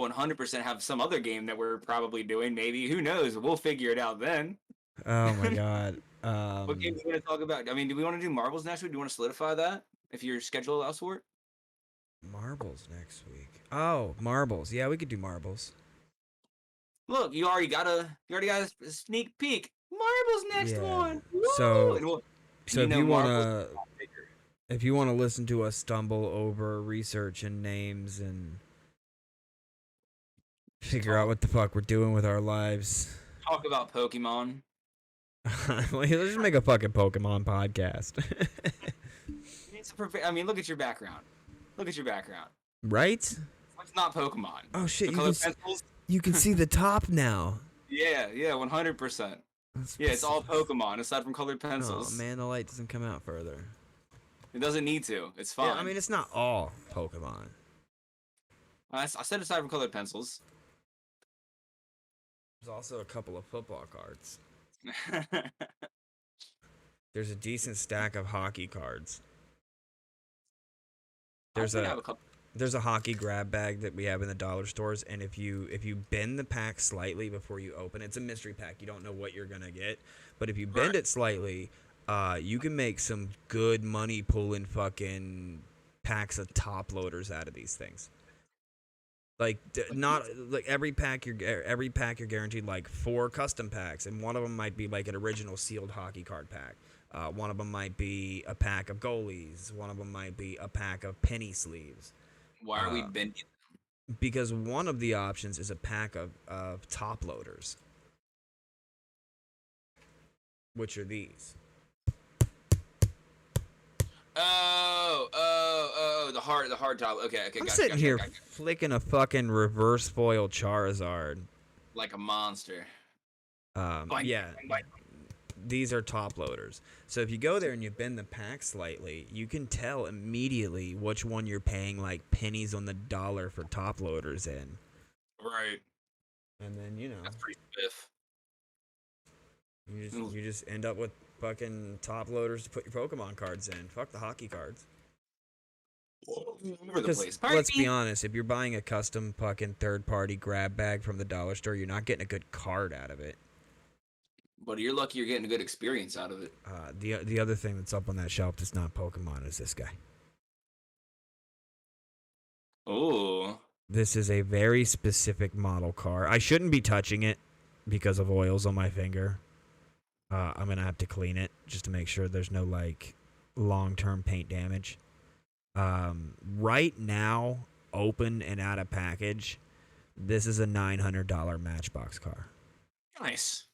100% have some other game that we're probably doing. Maybe, who knows? We'll figure it out then. Oh my god. What game are we going to talk about? I mean, do we want to do marbles next week? Do you want to solidify that if your schedule allows for it? Marbles next week. Oh, marbles. Yeah, we could do marbles. Look, you already got a sneak peek. Marbles next one. Woo! So if you want to listen to us stumble over research and names and figure out what the fuck we're doing with our lives, talk about Pokemon. let's just make a fucking Pokemon podcast. I mean, look at your background. Right? It's not Pokemon. Oh shit! Pencils? You can see the top now. Yeah, 100%. Yeah, it's all Pokemon aside from colored pencils. Oh man, the light doesn't come out further. It doesn't need to. It's fine. Yeah, I mean, it's not all Pokemon. I said aside from colored pencils. There's also a couple of football cards. There's a decent stack of hockey cards. There's a hockey grab bag that we have in the dollar stores, and if you bend the pack slightly before you open it, it's a mystery pack. You don't know what you're gonna get, but if you bend it slightly, you can make some good money pulling fucking packs of top loaders out of these things. Like not like every pack you're guaranteed like 4 custom packs, and one of them might be like an original sealed hockey card pack. One of them might be a pack of goalies. One of them might be a pack of penny sleeves. Why are we bending? Because one of the options is a pack of top loaders, which are these. The hard top. Okay. I'm sitting here flicking a fucking reverse foil Charizard like a monster. Yeah. These are top loaders. So if you go there and you bend the pack slightly, you can tell immediately which one you're paying like pennies on the dollar for top loaders in. Right. And then, that's pretty spiff. You just end up with fucking top loaders to put your Pokemon cards in. Fuck the hockey cards. Because let's be honest, if you're buying a custom fucking third-party grab bag from the dollar store, you're not getting a good card out of it. But you're lucky you're getting a good experience out of it. The other thing that's up on that shelf that's not Pokemon is this guy. Oh. This is a very specific model car. I shouldn't be touching it because of oils on my finger. I'm gonna have to clean it just to make sure there's no like long-term paint damage. Right now, open and out of package, this is a $900 Matchbox car. Nice.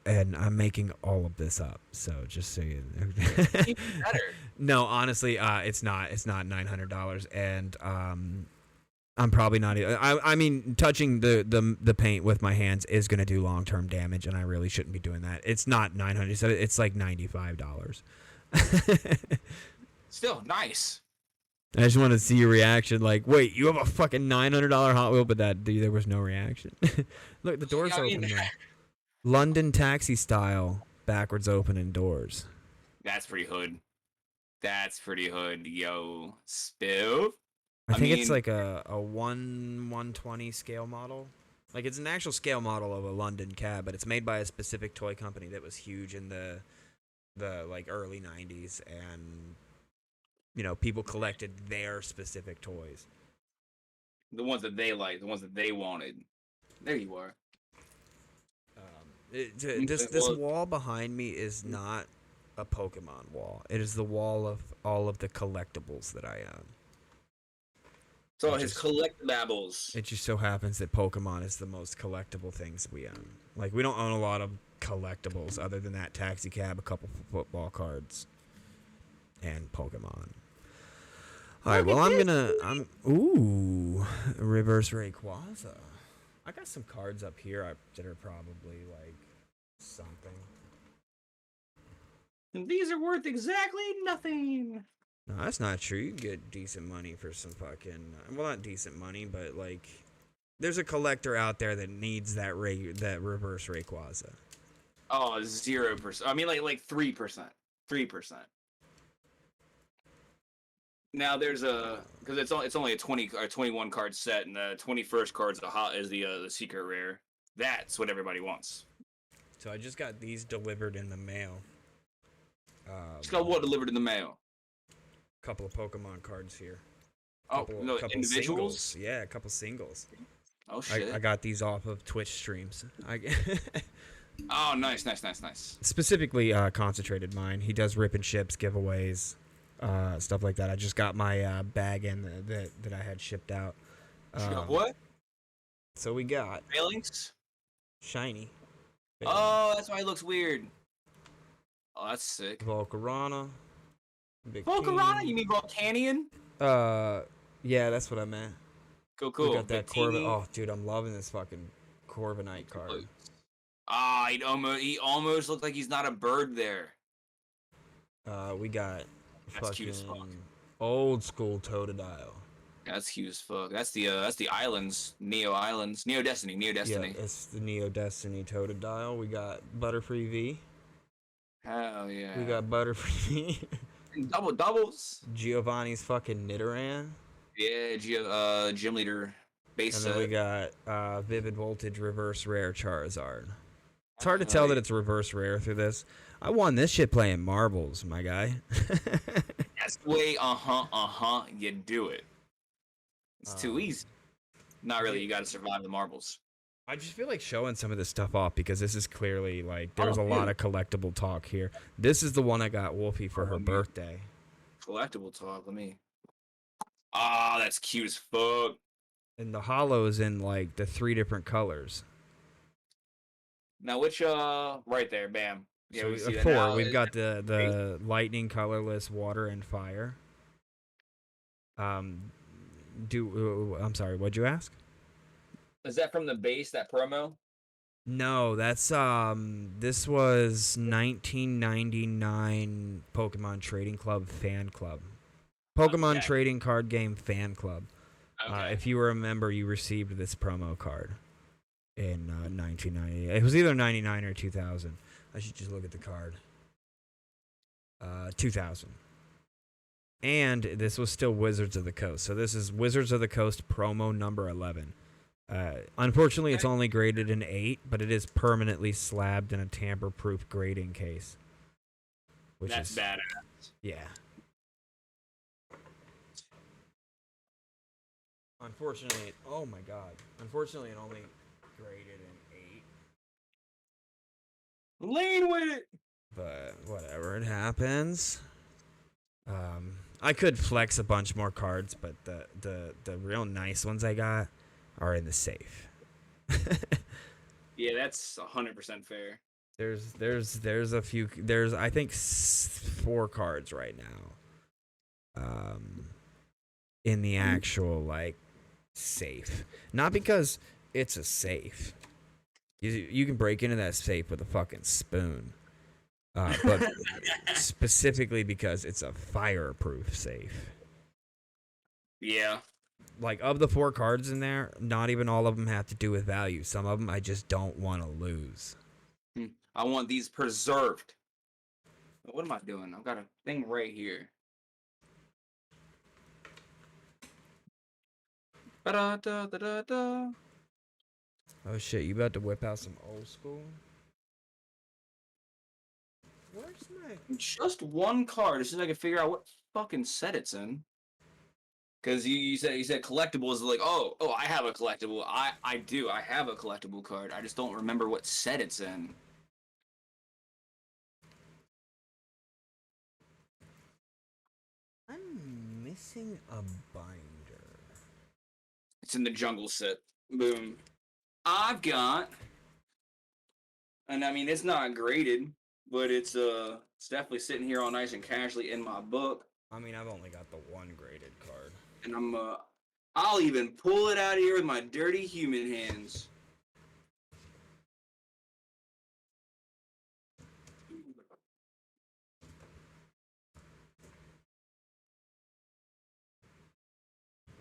And I'm making all of this up, so just so you know. Even better. No, honestly, it's not. It's not $900, and I'm probably not. I mean, touching the paint with my hands is gonna do long term damage, and I really shouldn't be doing that. It's not $900. It's like $95. Still nice. I just want to see your reaction. Like, wait, you have a fucking $900 Hot Wheel, but there was no reaction. Look, the door's open. There. London taxi style, backwards opening doors. That's pretty hood. That's pretty hood, yo. Spill. I mean, it's like a 1/120 scale model. Like, it's an actual scale model of a London cab, but it's made by a specific toy company that was huge in the like early 90s, and you know, people collected their specific toys. The ones that they liked, the ones that they wanted. There you are. This wall behind me is not a Pokemon wall. It is the wall of all of the collectibles that I own. So his collectibles. It just so happens that Pokemon is the most collectible things we own. Like, we don't own a lot of collectibles other than that taxi cab, a couple football cards, and Pokemon. All right, well, ooh, reverse Rayquaza. I got some cards up here that are probably like something. And these are worth exactly nothing. No, that's not true. You can get decent money for some fucking, well, not decent money, but like, there's a collector out there that needs that reverse Rayquaza. Oh, 0%. I mean, like 3%. 3%. Now there's because it's only a 20 or 21 card set, and the 21st card is the secret rare. That's what everybody wants. So I just got these delivered in the mail. Just got what delivered in the mail? Couple of Pokemon cards here. Couple individuals? Singles. Yeah, a couple singles. Oh shit! I got these off of Twitch streams. Oh, nice. Specifically, concentrated mine. He does rip and ships, giveaways, stuff like that. I just got my bag in that I had shipped out. What? So we got Failings? shiny. Oh, that's why it looks weird. Oh, that's sick. Volcarona. Volcarona? You mean Volcanion? Yeah, that's what I meant. Cool. We got that Corvin. Oh, dude, I'm loving this fucking Corviknight card. Ah, he almost looked like he's not a bird there. We got That's cute as fuck. Old school Totodile. That's cute as fuck. That's the islands, Neo Islands, Neo Destiny. Yeah, it's the Neo Destiny Totodile. We got Butterfree V. Hell yeah. We got Butterfree V. Doubles. Giovanni's fucking Nidoran. Yeah, gym leader base. And then we got Vivid Voltage Reverse Rare Charizard. It's hard to tell that it's reverse rare through this. I won this shit playing marbles, my guy. That's the way, you do it. It's too easy. Not really, you gotta survive the marbles. I just feel like showing some of this stuff off because this is clearly like there's a lot of collectible talk here. This is the one I got Wolfie for her birthday. Collectible talk, let me. Ah, that's cute as fuck. And the hollow is in like the 3 different colors. Now which right there, bam. Yeah, so we see 4. Now. We've got the lightning, colorless, water, and fire. I'm sorry, what'd you ask? Is that from the base, that promo? No, that's this was 1999 Pokemon Trading Club fan club. Pokemon Trading Card Game fan club. Okay. If you remember, you received this promo card in 1990. It was either 99 or 2000. I should just look at the card. 2000. And this was still Wizards of the Coast. So this is Wizards of the Coast promo number 11. Unfortunately, it's only graded an 8, but it is permanently slabbed in a tamper-proof grading case. That's badass. Yeah. Unfortunately, oh my god. Unfortunately, it only graded an Lean with it. But whatever, it happens. I could flex a bunch more cards, but the real nice ones I got are in the safe. Yeah, that's 100% fair. There's a few. There's I think 4 cards right now. In the actual like safe, not because it's a safe. You can break into that safe with a fucking spoon. But specifically because it's a fireproof safe. Yeah. Like, of the 4 cards in there, not even all of them have to do with value. Some of them I just don't want to lose. I want these preserved. What am I doing? I've got a thing right here. Ba-da-da-da-da-da. Oh shit, you about to whip out some old school? Where's my... Just one card. As soon as I can figure out what fucking set it's in. Because you said collectibles. Like, oh, I have a collectible. I do. I have a collectible card. I just don't remember what set it's in. I'm missing a binder. It's in the jungle set. Boom. I've got, and I mean it's not graded, but it's definitely sitting here all nice and casually in my book. I mean, I've only got the 1 graded card. And I'll even pull it out of here with my dirty human hands.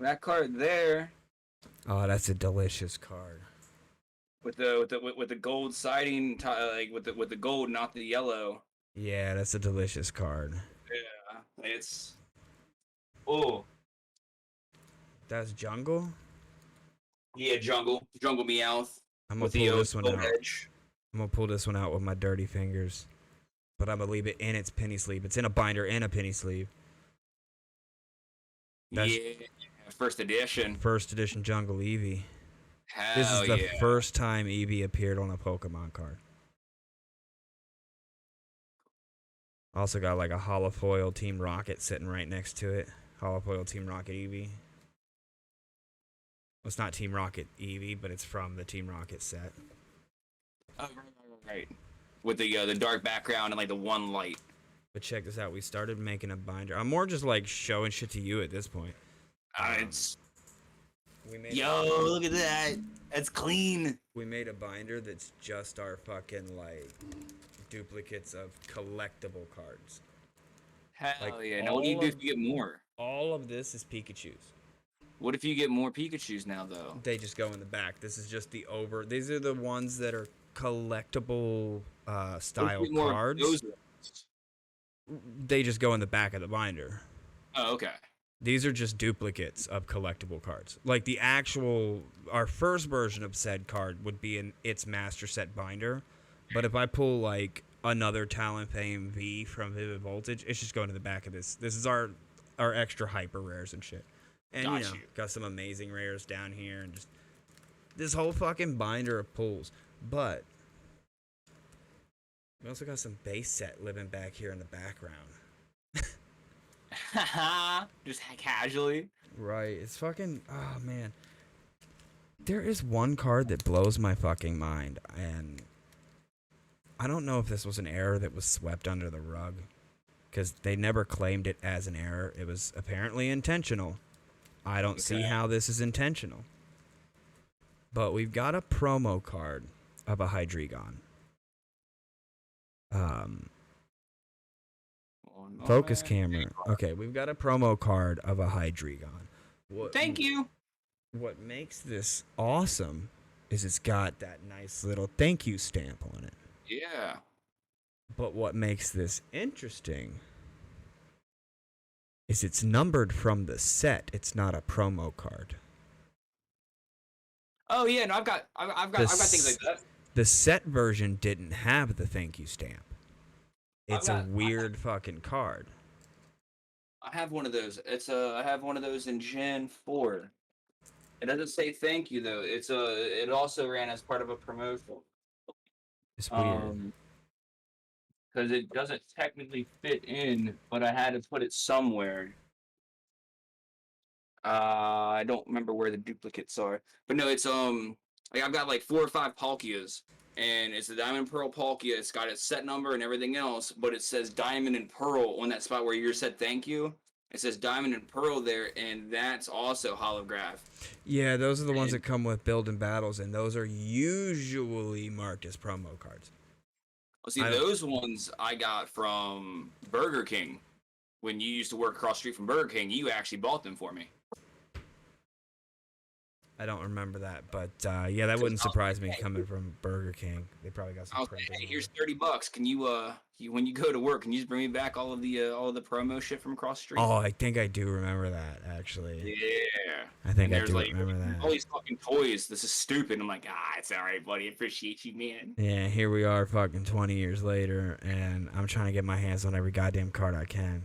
That card there, Oh, that's a delicious card. with the gold siding, like with the gold, not the yellow. Yeah, that's a delicious card. Yeah, it's oh That's jungle? yeah, jungle meowth I'm gonna with pull the this one gold out. edge. I'm gonna pull this one out with my dirty fingers. But I'm gonna leave it in its penny sleeve. It's in a binder and a penny sleeve. That's Yeah, first edition. first edition Jungle Eevee. Hell This is the yeah. first time Eevee appeared on a Pokemon card. Also got like a holofoil Team Rocket sitting right next to it. Holofoil Team Rocket Eevee. Well, it's not Team Rocket Eevee, but it's from the Team Rocket set. Oh, right. With the dark background and like the one light. But check this out. We started making a binder. I'm more just like showing shit to you at this point. It's We made look at that. That's clean. We made a binder that's just our fucking like duplicates of collectible cards. Hell Like, yeah. Now what do you do if you get more? All of this is Pikachu's. What if you get more Pikachus now though? They just go in the back. This is just the over. These are the ones that are collectible style cards. They just go in the back of the binder. Oh, okay. These are just duplicates of collectible cards. Like our first version of said card would be in its master set binder. But if I pull like another Talonflame V from Vivid Voltage, it's just going to the back of this. This is our extra hyper rares and shit. And got some amazing rares down here and just this whole fucking binder of pulls. But we also got some base set living back here in the background. Just casually. Right. It's fucking... Oh, man. There is one card that blows my fucking mind, and I don't know if this was an error that was swept under the rug, because they never claimed it as an error. It was apparently intentional. I don't see how this is intentional. But we've got a promo card of a Hydreigon. Focus camera. Okay, we've got a promo card of a Hydreigon. Thank you. What makes this awesome is it's got that nice little thank you stamp on it. Yeah. But what makes this interesting is it's numbered from the set. It's not a promo card. Oh yeah, no, I've got things like that. The set version didn't have the thank you stamp. It's a weird fucking card. I have one of those. I have one of those in Gen 4. It doesn't say thank you though. It also ran as part of a promotion. It's weird. because it doesn't technically fit in, but I had to put it somewhere. I don't remember where the duplicates are, but no, it's like I've got like 4 or 5 Palkias, and it's a Diamond Pearl Palkia. It's got its set number and everything else, but it says Diamond and Pearl on that spot where you said thank you. It says Diamond and Pearl there, and that's also holograph. Yeah, those are the ones that come with build and battles, and those are usually marked as promo cards. Well, see, those ones I got from Burger King. When you used to work across the street from Burger King, you actually bought them for me. I don't remember that, but yeah, that wouldn't surprise me coming from Burger King. They probably got some. I'll say, hey, here's $30. Can you when you go to work, can you just bring me back all of the promo shit from across the street? Oh, I think I do remember that actually. Yeah, I think I do remember that. All these fucking toys. This is stupid. I'm like, it's all right, buddy. I appreciate you, man. Yeah, here we are, fucking 20 years later, and I'm trying to get my hands on every goddamn card I can.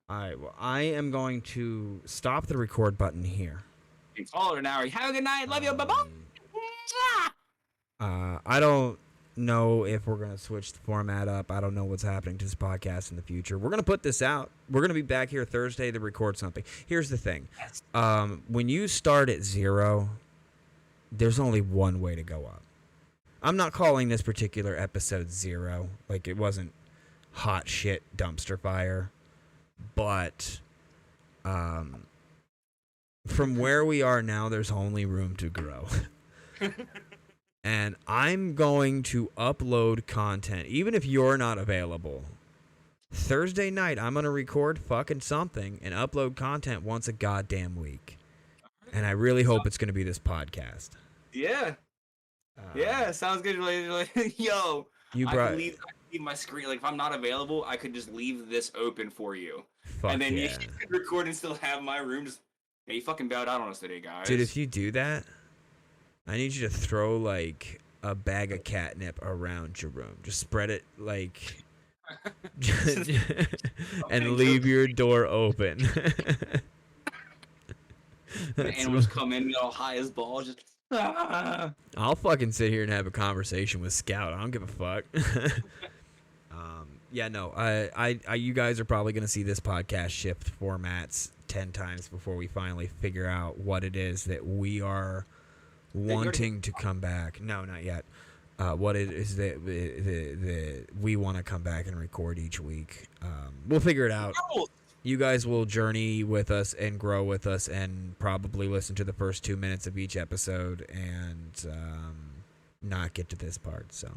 Alright, well, I am going to stop the record button here. Call it an hour. Have a good night. Love you. Bye-bye. I don't know if we're going to switch the format up. I don't know what's happening to this podcast in the future. We're going to put this out. We're going to be back here Thursday to record something. Here's the thing. When you start at 0, there's only one way to go up. I'm not calling this particular episode 0. Like, it wasn't hot shit dumpster fire, but from where we are now, there's only room to grow. And I'm going to upload content even if you're not available. Thursday night I'm going to record fucking something and upload content once a goddamn week, and I really hope it's going to be this podcast. Yeah, sounds good. Yo, I can leave my screen. Like, if I'm not available, I could just leave this open for you. And then you can record and still have my room. Just, yeah, you fucking bowed out on us today, guys. Dude, if you do that, I need you to throw, like, a bag of catnip around your room. Just spread it, like, and leave your door open. The animals come in all high as balls, just... I'll fucking sit here and have a conversation with Scout. I don't give a fuck. Yeah, no. I you guys are probably gonna see this podcast shift formats 10 times before we finally figure out what it is that we are wanting to come back. No, not yet. What it is that we want to come back and record each week. We'll figure it out. You guys will journey with us and grow with us and probably listen to the first 2 minutes of each episode and not get to this part. So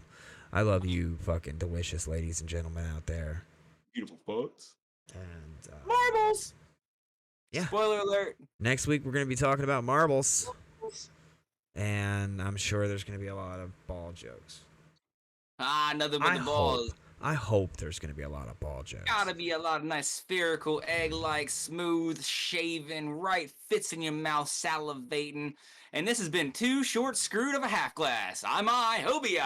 I love you fucking delicious ladies and gentlemen out there. Beautiful folks. And marbles. Yeah. Spoiler alert. Next week we're going to be talking about marbles. And I'm sure there's going to be a lot of ball jokes. Nothing but the balls. I hope there's going to be a lot of ball jokes. Gotta be a lot of nice spherical, egg-like, smooth, shaven, right fits in your mouth, salivating. And this has been Too Short Screwed of a Half Glass. I'm Hobie.